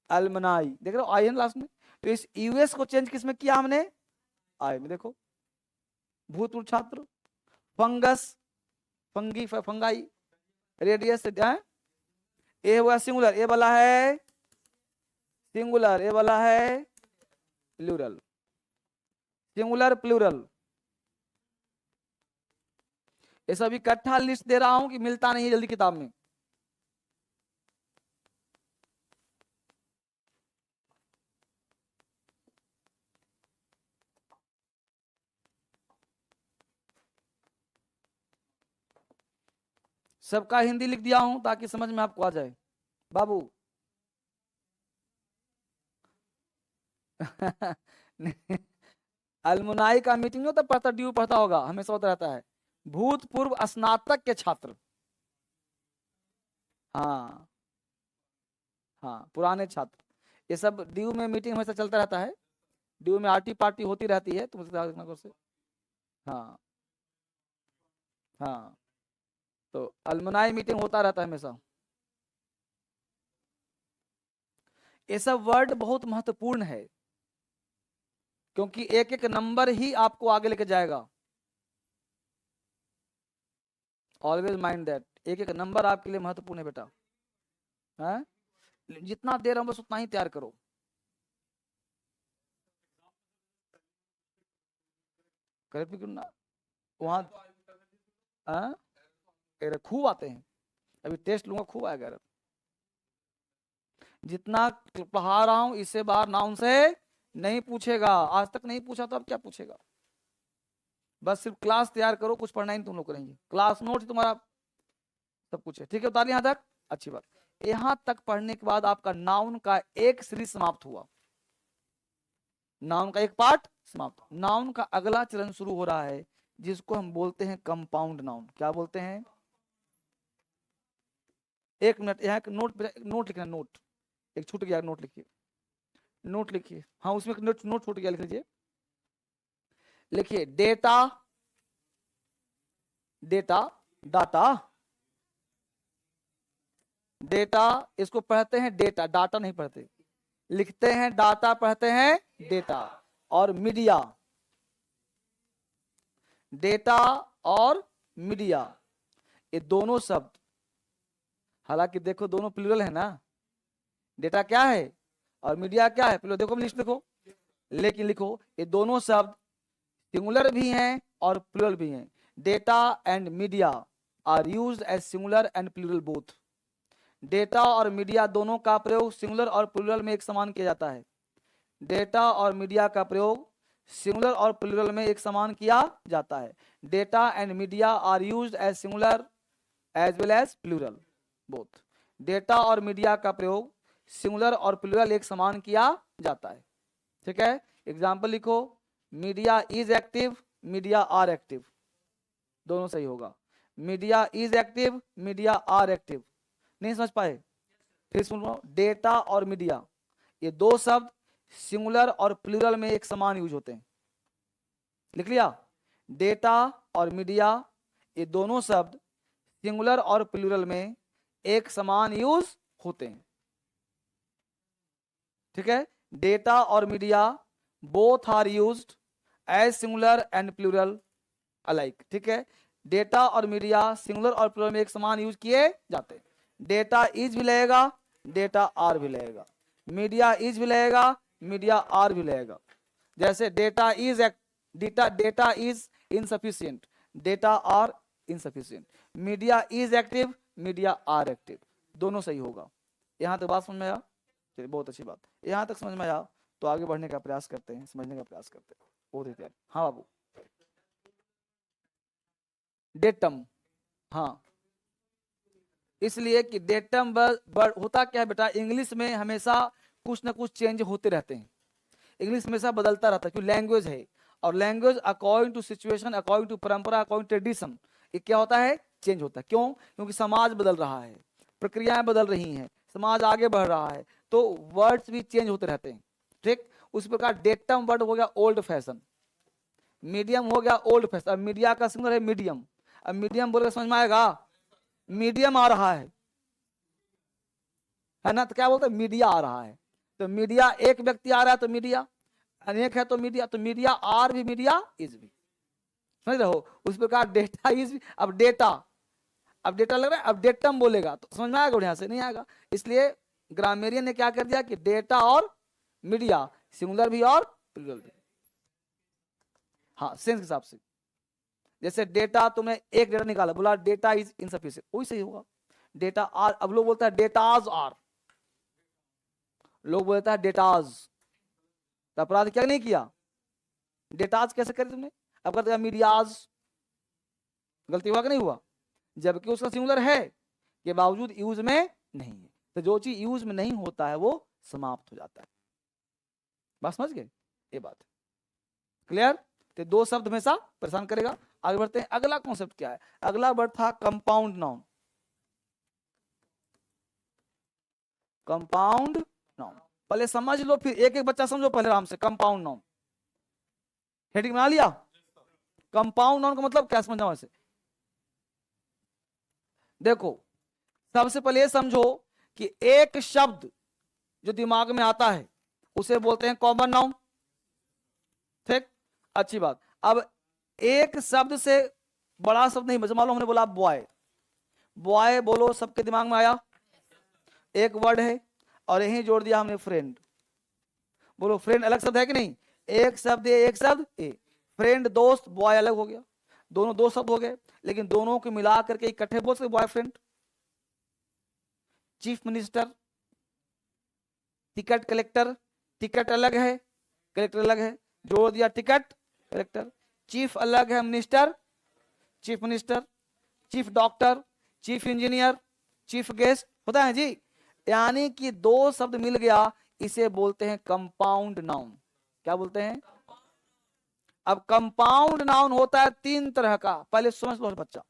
अल्मनाई, देख रहे हो आई है लास्ट में, तो इस यूएस को चेंज किस में किया हमने? आई में। देखो, भूतपूर्व छात्र, फंगस, फंगी, फंगाई, रेडियस, ए हुआ सिंगुलर, ए वाला है सिंगुलर, ए वाला है प्लूरल। सिंगुलर प्लूरल, ये सब इकट्ठा लिस्ट दे रहा हूं कि मिलता नहीं है जल्दी किताब में। सबका हिंदी लिख दिया हूं ताकि समझ में आपको आ जाए बाबू। अल्मुनाई का मीटिंग नहीं होता, पढ़ता ड्यू पढ़ता होगा, हमेशा होता रहता है। भूतपूर्व स्नातक के छात्र, हाँ हाँ, पुराने छात्र, ये सब ड्यू में मीटिंग हमेशा चलता रहता है। ड्यू में आरटी पार्टी होती रहती है, तुम से। हाँ हाँ, तो अल्मुनाई मीटिंग होता रहता है हमेशा। ये सब वर्ड बहुत महत्वपूर्ण है, क्योंकि एक एक नंबर ही आपको आगे लेके जाएगा। ऑलवेज माइंड दैट, एक एक नंबर आपके लिए महत्वपूर्ण है बेटा। है, जितना दे रहा हूं बस उतना ही तैयार करो। करेक्ट क्यों ना, वहां खूब आते हैं, अभी टेस्ट लूंगा खूब आएगा। जितना पढ़ा रहा हूं इससे बाहर नाउन से नहीं पूछेगा, आज तक नहीं पूछा तो अब क्या पूछेगा। बस सिर्फ क्लास तैयार करो, कुछ पढ़ना ही तुम लोग करेंगे, क्लास नोट तुम्हारा सब कुछ है। ठीक है, उतार यहां तक, अच्छी बात। यहां तक पढ़ने के बाद आपका नाउन का एक सीरीज समाप्त हुआ, नाउन का एक पार्ट समाप्त। नाउन का अगला चरण शुरू हो रहा है, जिसको हम बोलते हैं कंपाउंड नाउन। क्या बोलते हैं? एक मिनट, यहाँ नोट नोट लिखना, नोट एक छूट गया, नोट लिखिए, नोट लिखिए। हाँ, उसमें नोट नोट छूट गया, लिख लीजिए। लिखिए डेटा, डेटा, डाटा, डेटा, इसको पढ़ते हैं डेटा, डाटा नहीं पढ़ते, लिखते हैं डाटा, पढ़ते हैं डेटा। और मीडिया, डेटा और मीडिया, ये दोनों शब्द, हालांकि देखो दोनों प्लूरल है ना, डेटा क्या है और मीडिया क्या है, प्लूरल। देखो लिस्ट देखो, लेकिन लिखो ये दोनों शब्द सिंगुलर भी हैं और प्लूरल भी हैं। Data and media are used as singular and plural both. Data और मीडिया दोनों का प्रयोग सिंगुलर और प्लूरल में एक समान किया जाता है। डेटा और मीडिया का प्रयोग सिंगुलर और प्लूरल में एक समान किया जाता है। Data and media are used as singular as well as plural both. Data और मीडिया का प्रयोग सिंगुलर और प्लूरल एक समान किया जाता है। ठीक है, एग्जाम्पल लिखो, media is active, media are active, दोनों सही होगा। Media is active, media are active, नहीं समझ पाए? फिर सुन लो, डेटा और मीडिया ये दो शब्द सिंगुलर और प्लूरल में एक समान यूज होते हैं। लिख लिया, डेटा और मीडिया ये दोनों शब्द सिंगुलर और प्लूरल में एक समान यूज होते हैं। ठीक है, डेटा और media both are used as singular and plural alike, ठीक है। डेटा और मीडिया सिंगुलर और प्लूरल में एक समान यूज किए जाते हैं। डेटा इज भी लगेगा, डेटा आर भी लगेगा, मीडिया इज भी लगेगा, मीडिया आर भी लगेगा। जैसे data is insufficient, data are insufficient, media is active, media are active, दोनों सही होगा। यहां तक बात समझ में आया? चलिए बहुत अच्छी बात, यहां तक समझ में आया तो आगे बढ़ने का प्रयास करते हैं, समझने का प्रयास करते हैं। बहुत ही तैयार। हाँ बाबू, डेटम, हाँ, इसलिए कि डेटम होता क्या है बेटा, इंग्लिश में हमेशा कुछ ना कुछ चेंज होते रहते हैं, इंग्लिश हमेशा बदलता रहता है क्योंकि लैंग्वेज है, और language according to situation, according to परंपरा, अकॉर्डिंग टू ट्रेडिशन, ये क्या होता है, चेंज होता है। क्यों? क्योंकि समाज बदल रहा है, प्रक्रियाएं बदल रही हैं, समाज आगे बढ़ रहा है, तो वर्ड्स भी चेंज होते रहते हैं, ठीक। उस प्रकार डेटम वर्ड हो गया ओल्ड फैशन, मीडियम हो गया ओल्ड फैशन। अब मीडिया का सिंगुलर है मीडियम, अब मीडियम बोल समझ में आएगा, मीडियम आ रहा है ना, तो क्या बोलते हैं, मीडिया आ रहा है। तो मीडिया एक व्यक्ति आ रहा है तो मीडिया, अनेक है तो मीडिया आर भी, मीडिया इज भी, समझ रहे हो। उस प्रकार डेटा इज भी, अब डेटा लग रहा है, अब डेटम बोलेगा तो समझ में आएगा, बढ़िया से नहीं आएगा। इसलिए ग्रामेरियन ने क्या कर दिया कि डेटा और मीडिया सिंगुलर भी और प्लूरल भी, हाँ सेंस के हिसाब से। जैसे डेटा, तुमने एक डेटा निकाला, बोला डेटा इज इनसफिशिएंट, वही सही होगा। डेटा आर, अब लोग बोलता है डेटाज आर, लोग बोलता है डेटाज, तो अपराध क्या नहीं किया, डेटाज कैसे करे तुमने, अब कर दिया मीडियाज, गलती हुआ कि नहीं हुआ, जबकि उसका सिंगुलर है के बावजूद यूज में नहीं है। तो जो चीज यूज में नहीं होता है वो समाप्त हो जाता है। बात समझ गए, ये बात क्लियर। तो दो शब्द हमेशा परेशान करेगा। आगे बढ़ते हैं, अगला कॉन्सेप्ट क्या है, अगला वर्ड था कंपाउंड नाउन। कंपाउंड नाउन पहले समझ लो, फिर एक एक बच्चा समझो पहले आराम से। कंपाउंड नाउन हेडिंग बना लिया। कंपाउंड नाउन का मतलब क्या समझना वैसे, देखो सबसे पहले ये समझो कि एक शब्द जो दिमाग में आता है उसे बोलते हैं कॉमन नाउन, ठीक, अच्छी बात। अब एक शब्द से बड़ा शब्द नहीं, मान लो हमने बोला बॉय, बॉय बोलो सबके दिमाग में आया, एक वर्ड है, और यही जोड़ दिया हमने फ्रेंड, बोलो फ्रेंड अलग शब्द है कि नहीं, एक शब्द ए, एक शब्द ए, फ्रेंड दोस्त, बॉय अलग हो गया, दोनों दो शब्द हो गए, लेकिन दोनों को मिला करके इकट्ठे बोल सकते boyfriend. Chief minister, ticket collector, ticket अलग है कलेक्टर अलग है, जोड़ दिया टिकट कलेक्टर। चीफ अलग है, minister chief minister, chief doctor, chief engineer, chief guest, होता है जी। यानी कि दो शब्द मिल गया, इसे बोलते हैं कंपाउंड नाउन। क्या बोलते हैं? अब कंपाउंड नाउन होता है तीन तरह का, पहले समझ लो बच्चा।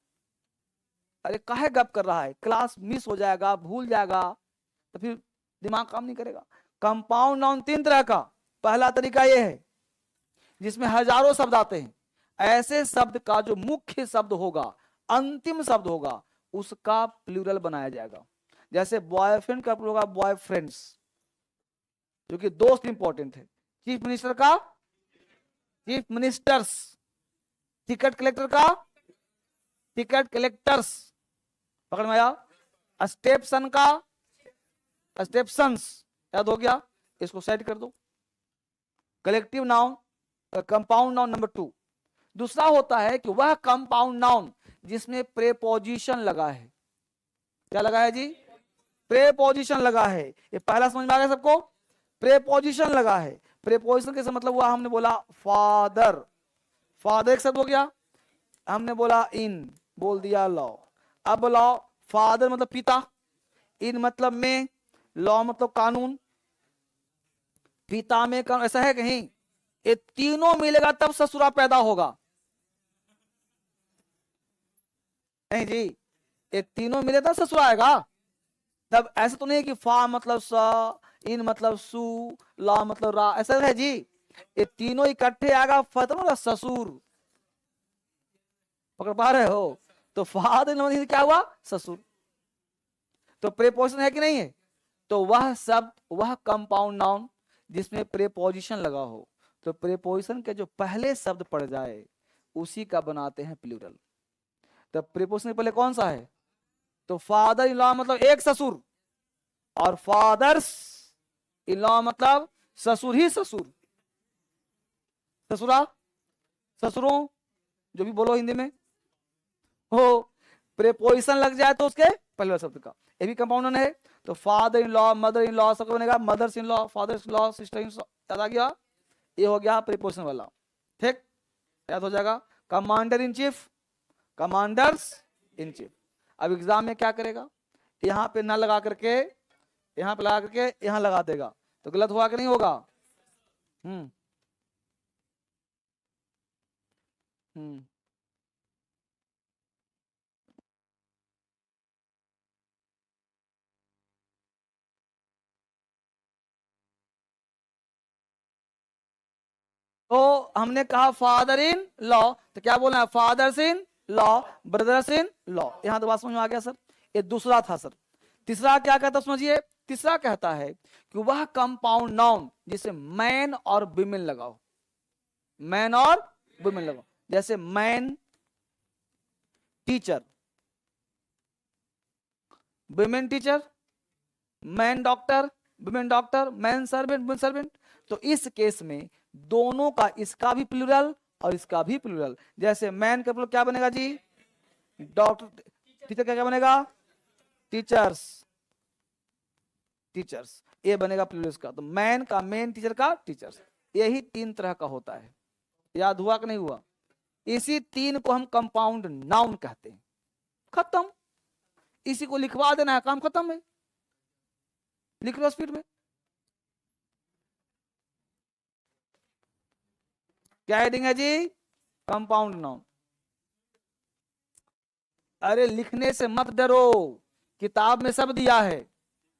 अरे काहे गप कर रहा है, क्लास मिस हो जाएगा, भूल जाएगा, तो फिर दिमाग काम नहीं करेगा। कंपाउंड नाउन तीन तरह का, पहला तरीका यह है जिसमें हजारों शब्द आते हैं, ऐसे शब्द का जो मुख्य शब्द होगा, अंतिम शब्द होगा, उसका प्लूरल बनाया जाएगा। जैसे बॉयफ्रेंड का प्लूरल होगा बॉयफ्रेंड्स, क्योंकि दोस्त इंपॉर्टेंट है। चीफ मिनिस्टर का चीफ मिनिस्टर्स, टिकट कलेक्टर का टिकट कलेक्टर्स, पकड़ में आया। स्टेप्सन का स्टेप्सन्स, याद हो गया, इसको सेट कर दो। Collective noun, compound noun number 2। दूसरा होता है कि वह कंपाउंड नाउन जिसमें प्रेपोजिशन लगा है। क्या लगा है जी? प्रेपोजिशन लगा है। ये पहला समझ में आ गया सबको? प्रेपोजिशन लगा है। प्रेपोजिशन कैसे मतलब हुआ, हमने बोला फादर, फादर एक शब्द हो गया, हमने बोला इन, बोल दिया लॉ। अब बोलाओ फादर मतलब पिता, इन मतलब में, लॉ मतलब कानून, पिता में कानून, ऐसा है कहीं? ये तीनों मिलेगा तब ससुरा पैदा होगा, नहीं जी, ये तीनों मिले तब ससुरा आएगा। तब ऐसा तो नहीं है कि फा मतलब सा, इन मतलब सु, ला मतलब रा, ऐसा है जी। ये तीनों इकट्ठे आएगा फतवा ससुर, पकड़ पा रहे हो? तो फादर मतलब क्या हुआ? ससुर। तो प्रेपोजिशन है कि नहीं है? तो वह शब्द, वह कंपाउंड नाउन जिसमें प्रेपोजिशन लगा हो, तो प्रेपोजिशन के जो पहले शब्द पड़ जाए उसी का बनाते हैं प्लूरल। तो प्रीपोजिशन के पहले कौन सा है? तो फादर इन लॉ मतलब एक ससुर, और फादर्स इन लॉ मतलब ससुर ही ससुर, ससुरा, ससुरों, जो भी बोलो हिंदी में हो, प्रेपोजिशन लग जाए तो उसके पहले शब्द का, ये भी कंपाउंड है। तो father in law, mother in law, सबका बनेगा mothers in law, fathers in law, sister in law, याद आ गया? ये हो गया प्रीपोजिशन वाला, ठीक, याद हो जाएगा। Commander in chief, commanders in chief. अब एग्जाम में क्या करेगा, यहाँ पे ना लगा करके यहाँ पे लगा करके यहाँ लगा देगा, तो गलत हुआ कि नहीं होगा? हम्म हम्म तो हमने कहा फादर इन लॉ, तो क्या बोलना है? Fathers in law, brothers in law. यहां तो बात समझ में आ गया सर। ये दूसरा था सर। तीसरा क्या कहता है समझिए, तीसरा कहता है कि वह कंपाउंड नाउन जिसे मैन और विमेन लगाओ, मैन और विमेन लगाओ, जैसे man teacher, women teacher, man doctor, women doctor, man servant, women servant. तो इस केस में दोनों का, इसका भी प्लूरल और इसका भी प्लूरल। जैसे मैन का प्लूरल क्या बनेगा जी? डॉक्टर। टीचर का क्या बनेगा? टीचर्स, टीचर्स, ये बनेगा प्लूरल का। तो मैन का मैन, टीचर का टीचर्स। यही तीन तरह का होता है। याद हुआ कि नहीं हुआ? इसी तीन को हम कंपाउंड नाउन कहते हैं। खत्म, इसी को लिखवा देना है, काम खत्म है। लिख लो स्पीड में। क्या हेडिंग है जी? Compound noun. अरे लिखने से मत डरो, किताब में सब दिया है,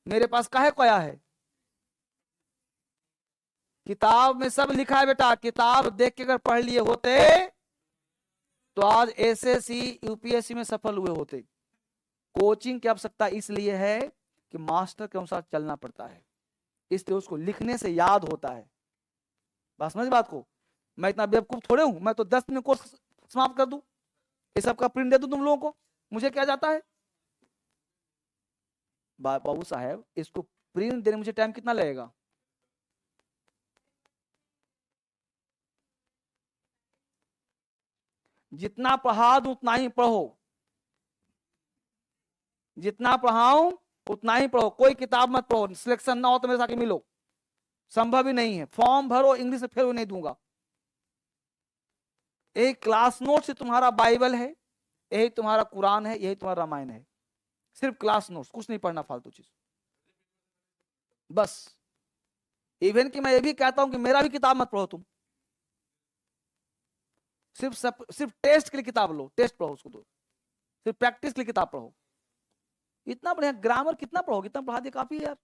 मेरे पास काहे कोया है? किताब में सब लिखा है बेटा। किताब देख के अगर पढ़ लिए होते तो आज एसएससी यूपीएससी में सफल हुए होते। कोचिंग की आवश्यकता इसलिए है कि मास्टर के अनुसार चलना पड़ता है, इसलिए उसको लिखने से याद होता है। बात समझ बात को? मैं इतना बेवकूफ थोड़े हूं, मैं तो 10 दिन में कोर्स समाप्त कर दूं, ये सबका प्रिंट दे दूं तुम लोगों को, मुझे क्या जाता है? बाबू साहब, इसको प्रिंट देने मुझे टाइम कितना लगेगा? जितना पढ़ा दूं उतना ही पढ़ो, जितना पढ़ाऊं उतना ही पढ़ो। कोई किताब मत पढ़ो, सिलेक्शन ना हो तो मेरे साथ मिलो, संभव ही नहीं है। फॉर्म भरो, इंग्लिश में फेल नहीं दूंगा। यही क्लास नोट से तुम्हारा बाइबल है, यही तुम्हारा कुरान है, यही तुम्हारा रामायण है। सिर्फ क्लास नोट्स, कुछ नहीं पढ़ना फालतू चीज बस। इवन कि मैं ये भी कहता हूं कि मेरा भी किताब मत पढ़ो तुम, सिर्फ टेस्ट के लिए किताब लो, टेस्ट पढ़ो उसको, तो सिर्फ प्रैक्टिस के लिए किताब पढ़ो। इतना बढ़िया ग्रामर कितना पढ़ोगे, इतना पढ़ा दिया काफी है यार।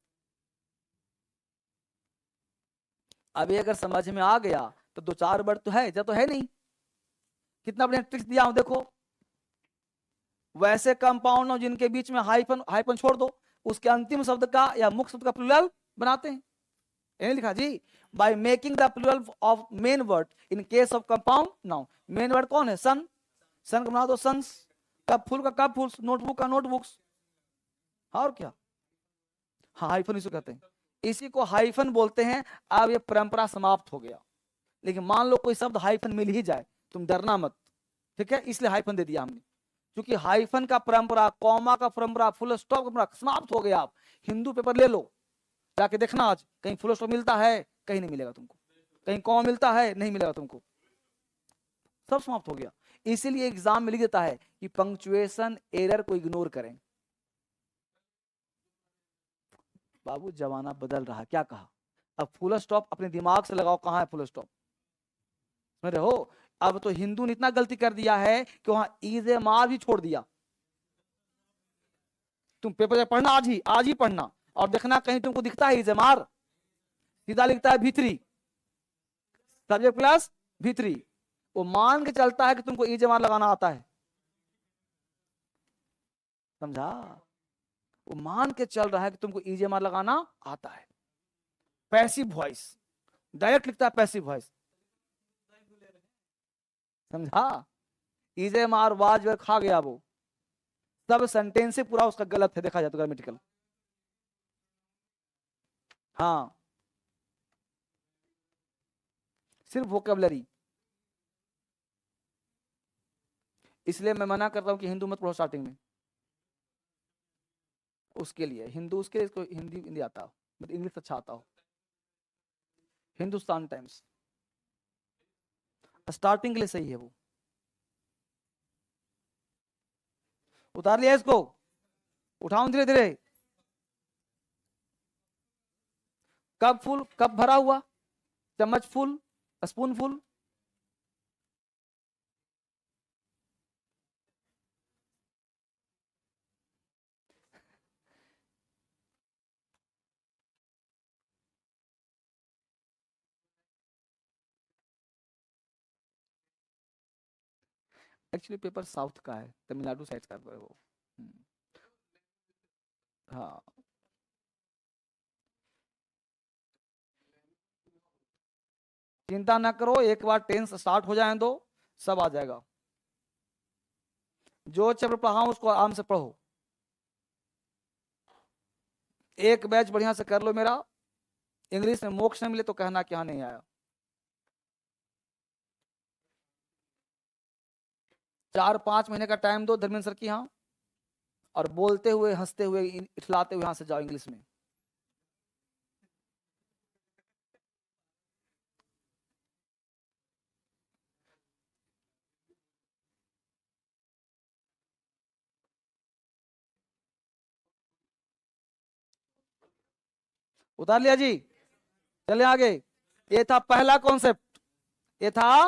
अभी अगर समझ में आ गया तो दो चार वर्ड तो है, जब तो है नहीं। कितना बढ़िया ट्रिक्स दिया हूं देखो। वैसे कंपाउंड जिनके बीच में हाइफन हाइफन छोड़ दो, उसके अंतिम शब्द का या मुख्य शब्द का प्लूरल बनाते हैं। ये लिखा जी, by making the plural of main word in case of compound noun. Main word कौन है? सन, सन का बना दो सन्स, कप फूल का कप फूल्स, नोटबुक का नोटबुक्स, और क्या? हाँ, हाइफन इसे कहते हैं, इसी को हाइफन बोलते हैं। अब ये परंपरा समाप्त हो गया, लेकिन मान लो कोई शब्द हाइफन मिल ही जाए, तुम डरना मत, ठीक है? इसलिए हाइफन दे दिया हमने, क्योंकि हाइफन का परंपरा, कॉमा का परंपरा, फुल स्टॉप का परंपरा समाप्त हो गया। आप हिंदू पेपर ले लो, जाके देखना आज कहीं फुल स्टॉप मिलता है, कहीं नहीं मिलेगा तुमको, कहीं कॉमा मिलता है, नहीं मिलेगा तुमको, सब समाप्त हो गया। इसीलिए एग्जाम में लिख देता है कि पंक्चुएशन एरर को इग्नोर करें। बाबू जमाना बदल रहा, क्या कहा? अब फुल स्टॉप अपने दिमाग से लगाओ, कहां है फुल स्टॉप? समझ रहे हो? अब तो हिंदू ने इतना गलती कर दिया है कि वहां ईजे मार भी छोड़ दिया। तुम पेपर पढ़ना आज ही पढ़ना, और देखना कहीं तुमको दिखता है ईजे मार, सीधा लिखता है भीतरी, सब्जेक्ट प्लस भीतरी। वो मान के चलता है कि तुमको ईजे मार लगाना आता है, समझा? वो मान के चल रहा है कि तुमको ईजे मार लगाना आता है। पैसिव वॉइस डायरेक्ट लिखता है, पैसिव वॉइस। समझा? इजे मार वाज वर खा गया वो, सब सेंटेंस से पूरा उसका गलत है देखा जाए तो ग्रामेटिकल। हाँ, सिर्फ वोकेबलरी। इसलिए मैं मना करता हूं कि हिंदू मत पढ़ो स्टार्टिंग में, उसके लिए हिंदू, उसके इसको हिंदी हिंदी आता हो, मतलब इंग्लिश अच्छा आता हो। हिंदुस्तान टाइम्स स्टार्टिंग के लिए सही है वो। उतार लिया इसको, उठाऊं धीरे धीरे। कप फुल, कप भरा हुआ, चम्मच full, spoon full. Actually paper south का है, तमिलनाडु साइड का है वो। हम्म, हाँ। चिंता ना करो, एक बार टेंस स्टार्ट हो जाए दो, सब आ जाएगा। जो चैप्टर पढ़ाऊं उसको आराम से पढ़ो, एक बैच बढ़िया से कर लो मेरा। इंग्लिश में मोक्ष न मिले तो कहना कि हाँ नहीं आया। 4-5 महीने का टाइम दो धर्मेंद्र सर की यहाँ, और बोलते हुए हंसते हुए इठलाते हुए यहाँ से जाओ इंग्लिश में। उतार लिया जी, चले आगे। ये था पहला कॉन्सेप्ट, ये था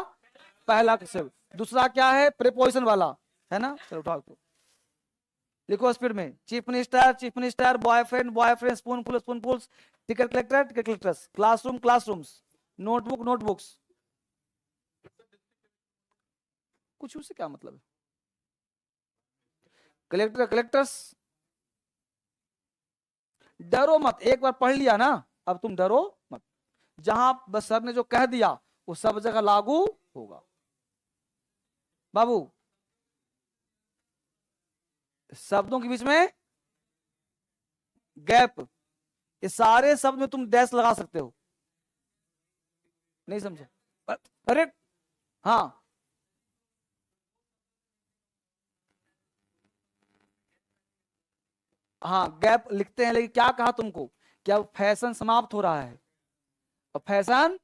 पहला कॉन्सेप्ट। दूसरा क्या है? प्रीपोजिशन वाला है ना, चलो उठाओ तो। लिखो स्पीड में। Chief minister, chief minister, boyfriend, boyfriend, spoonful, spoonfuls, ticket collector, ticket collectors, classroom, classrooms, notebook, notebooks. कुछ उससे क्या मतलब है? Collector, collectors. डरो मत, एक बार पढ़ लिया ना, अब तुम डरो मत। जहां बस सर ने जो कह दिया वो सब जगह लागू होगा बाबू। शब्दों के बीच में गैप, ये सारे शब्द में तुम डैश लगा सकते हो। नहीं समझे? अरे हाँ, हाँ गैप लिखते हैं, लेकिन क्या कहा तुमको? क्या फैशन समाप्त हो रहा है? और फैशन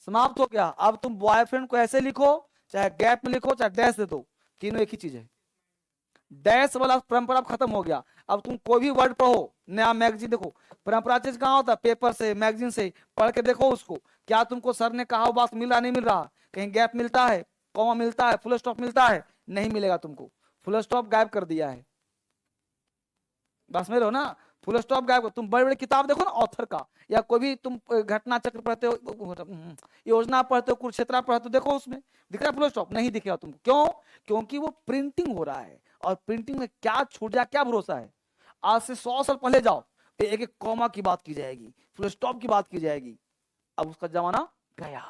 समाप्त हो गया। अब तुम बॉयफ्रेंड को ऐसे लिखो, चाहे गैप में लिखो, चाहे डैश दे दो, तीनों एक ही चीज है। डैश वाला परंपरा खत्म हो गया। अब तुम कोई भी वर्ड पढ़ो, नया मैगजीन देखो, परंपरा चीज कहाँ होता है? पेपर से, मैगजीन से पढ़ के देखो उसको। क्या तुमको सर ने कहा बात मिल रहा, नहीं मिल रहा? कहीं गैप मिलता है, कॉमा मिलता है, फुल स्टॉप मिलता है? नहीं मिलेगा तुमको, फुल स्टॉप गायब कर दिया है। बस में रहो ना, फुल स्टॉप गायब कर। तुम बड़े बड़े किताब देखो ना ऑथर का, या कोई भी तुम घटना चक्र पढ़ते हो, योजना पढ़ते हो, कुरुक्षेत्र पढ़ते हो, देखो उसमें दिख रहा है फुल स्टॉप? नहीं दिखेगा तुमको। क्यों? क्योंकि वो प्रिंटिंग हो रहा है, और प्रिंटिंग में क्या छूट जाए क्या भरोसा है? आज से 100 साल पहले जाओ, एक एक कॉमा की बात की जाएगी, फुल स्टॉप की बात की जाएगी। अब उसका जमाना गया।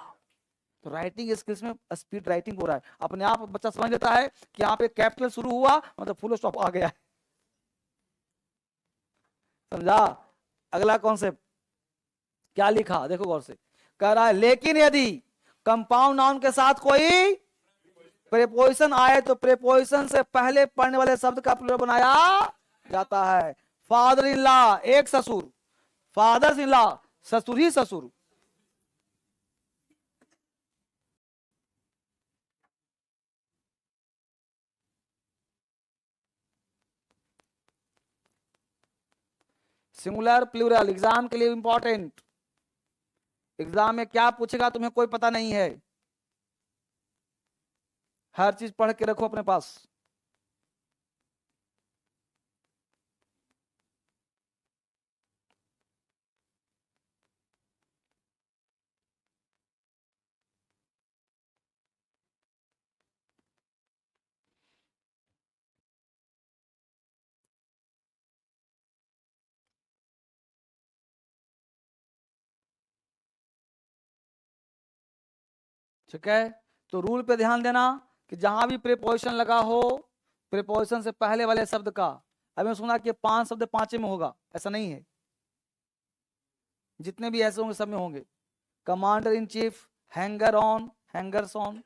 तो राइटिंग स्किल्स में स्पीड राइटिंग हो रहा है, अपने आप बच्चा समझ लेता है कि यहाँ पे कैपिटल शुरू हुआ मतलब फुल स्टॉप आ गया है। समझा? अगला कॉन्सेप्ट क्या लिखा देखो गौर से। कह रहा है लेकिन यदि कंपाउंड नाउन के साथ कोई प्रेपोजिशन आए तो प्रेपोजिशन से पहले पढ़ने वाले शब्द का प्लूरल बनाया जाता है। फादर इन लॉ, एक ससुर, फादर्स इन लॉ, ससुर ही ससुर। सिंगुलर प्लूरल एग्जाम के लिए इंपॉर्टेंट। एग्जाम में क्या पूछेगा तुम्हें कोई पता नहीं है, हर चीज पढ़ के रखो अपने पास। ठीक है, तो रूल पे ध्यान देना। कि जहां भी प्रीपोजिशन लगा हो, प्रीपोजिशन से पहले वाले शब्द का, अभी सुना कि 5 शब्द 5 में होगा, ऐसा नहीं है, जितने भी ऐसे होंगे सब में होंगे। Commander in chief, hanger on, hangers on.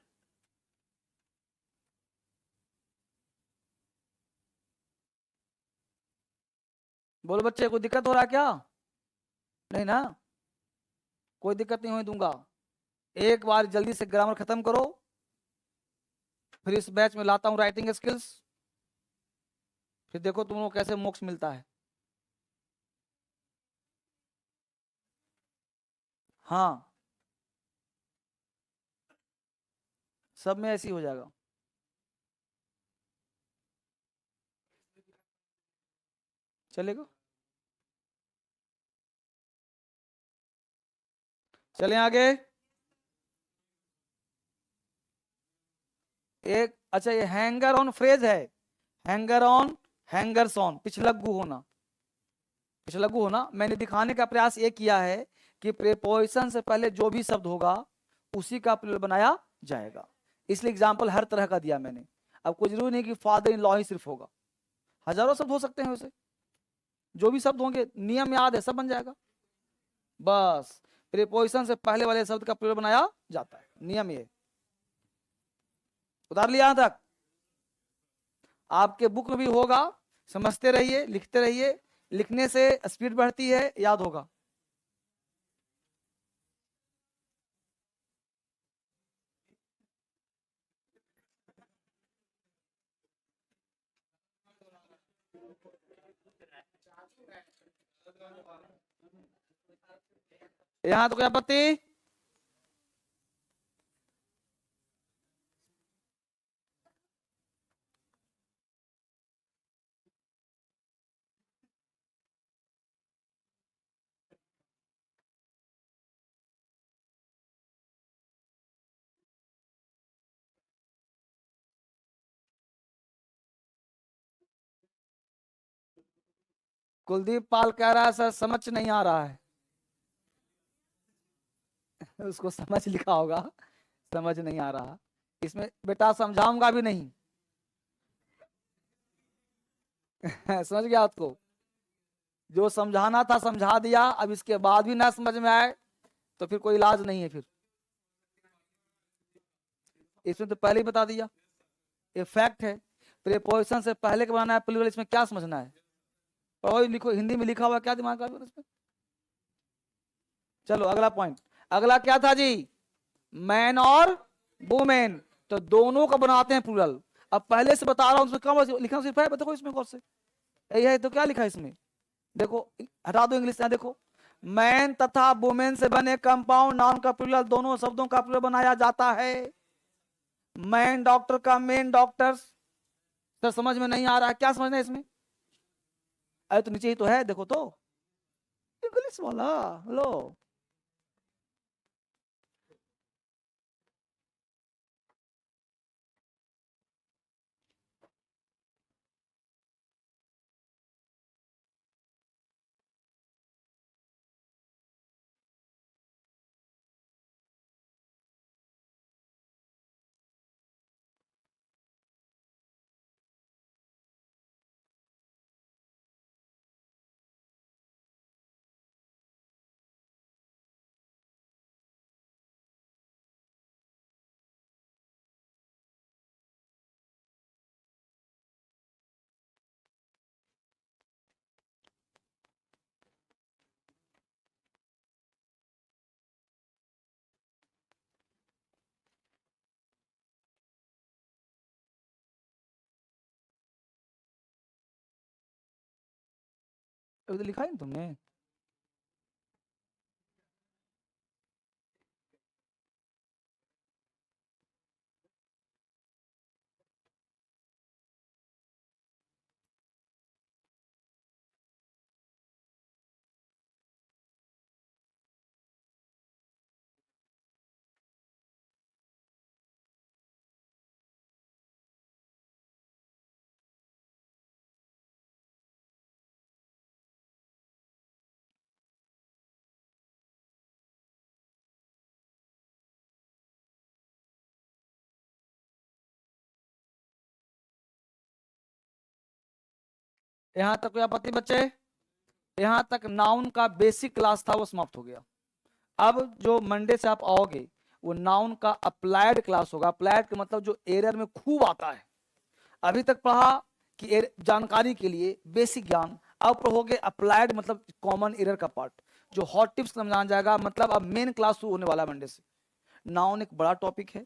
बोलो बच्चे, कोई दिक्कत हो रहा है क्या? नहीं ना, कोई दिक्कत नहीं होने दूंगा। एक बार जल्दी से ग्रामर खत्म करो, फिर इस बैच में लाता हूं राइटिंग स्किल्स, फिर देखो तुम लोग कैसे मोक्ष मिलता है। हाँ, सब में ऐसी हो जाएगा। चलेगा, चलें आगे। एक अच्छा, ये हैंगर ऑन फ्रेज है, हैंगर ऑन, हैंगर्स ऑन, पिछलग्गू होना, पिछलग्गू होना। मैंने दिखाने का प्रयास ये किया है कि प्रीपोजिशन से पहले जो भी शब्द होगा उसी का प्लूरल बनाया जाएगा, इसलिए एग्जाम्पल हर तरह का दिया मैंने। अब कोई जरूरी नहीं कि फादर इन लॉ ही सिर्फ होगा, हजारों शब्द हो सकते हैं वैसे, जो भी शब्द होंगे नियम याद है, सब बन जाएगा। बस प्रीपोजिशन से पहले वाले शब्द का प्लूरल बनाया जाता है, नियम ये। उतार लिया यहां तक? आपके बुक में भी होगा, समझते रहिए, लिखते रहिए, लिखने से स्पीड बढ़ती है, याद होगा। यहां तो कोई आपत्ति? कुलदीप पाल कह रहा है सर समझ नहीं आ रहा है। उसको समझ लिखा होगा, समझ नहीं आ रहा। इसमें बेटा समझाऊंगा भी नहीं। समझ गया आपको? जो समझाना था समझा दिया, अब इसके बाद भी ना समझ में आए तो फिर कोई इलाज नहीं है। फिर इसमें तो पहले ही बता दिया, ये फैक्ट है। प्रीपोजिशन से पहले के बनाना है प्लूरल, इसमें क्या समझना है? पढ़ो लिखो, हिंदी में लिखा हुआ, क्या दिमाग का इसमें। चलो अगला पॉइंट, अगला क्या था जी? मैन और वुमेन, तो दोनों का बनाते हैं प्लूरल। अब पहले से बता रहा हूं, उसमें कम लिखा सिर्फ है, देखो इसमें गौर से, यही है तो क्या लिखा है इसमें, देखो हटा दो इंग्लिश, देखो मैन तथा वुमेन से बने कंपाउंड नाउन का प्लूरल, दोनों शब्दों का प्लूरल बनाया जाता है। मैन डॉक्टर का मेन डॉक्टर्स। सर समझ में नहीं आ रहा है, क्या समझना है इसमें? अरे तो नीचे ही तो है, देखो तो, इंग्लिश वाला। लो अभी तो लिखा ही नहीं तुमने। यहां तक कोई आपत्ति बच्चे? यहां तक नाउन का बेसिक क्लास था वो समाप्त हो गया। अब जो मंडे से आप आओगे वो नाउन का अप्लाइड क्लास होगा। अप्लाइड का मतलब जो एरर में खूब आता है। अभी तक पढ़ा कि जानकारी के लिए बेसिक ज्ञान, अब पढ़ोगे अप्लाइड मतलब कॉमन एरर का पार्ट, जो हॉट टिप्स समझाना जाएगा। मतलब अब मेन क्लास शुरू होने वाला है मंडे से। नाउन एक बड़ा टॉपिक है,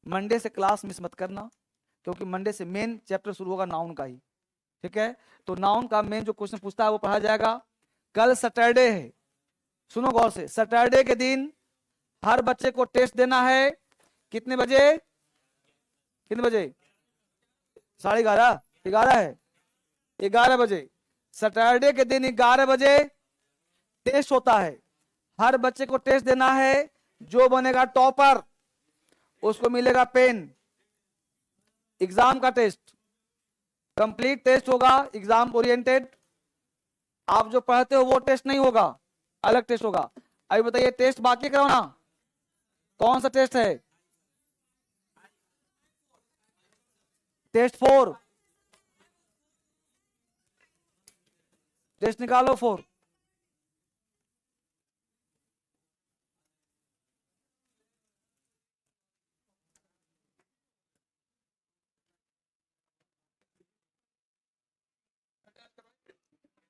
मंडे से क्लास मिस मत करना, क्योंकि मंडे से मेन चैप्टर शुरू होगा नाउन का ही। ठीक है, तो नाउन का मेन जो क्वेश्चन पूछता है वो पढ़ा जाएगा। कल सैटरडे है, सुनो गौर से। सैटरडे के दिन हर बच्चे को टेस्ट देना है। कितने बजे? कितने बजे? 11:30? 11 है, 11 बजे। सैटरडे के दिन 11 बजे टेस्ट होता है। हर बच्चे को टेस्ट देना है। जो बनेगा टॉपर उसको मिलेगा पेन। एग्जाम का टेस्ट, कंप्लीट टेस्ट होगा, एग्जाम ओरिएंटेड। आप जो पढ़ते हो वो टेस्ट नहीं होगा, अलग टेस्ट होगा। अभी बताइए, टेस्ट बाकी करो ना। कौन सा टेस्ट है? टेस्ट 4। टेस्ट निकालो 4।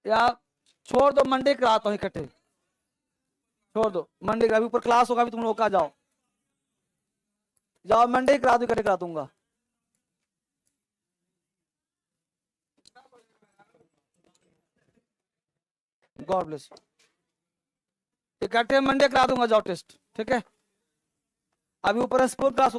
या छोड़ दो, मंडे कराता हूं इकट्ठे। छोड़ दो मंडे का, अभी ऊपर क्लास होगा, अभी तुम लोग का जाओ जाओ, मंडे करा दो, इकट्ठे करा दूंगा। God bless. इकट्ठे मंडे करा दूंगा, जाओ टेस्ट। ठीक है, अभी ऊपर स्पोर्ट क्लास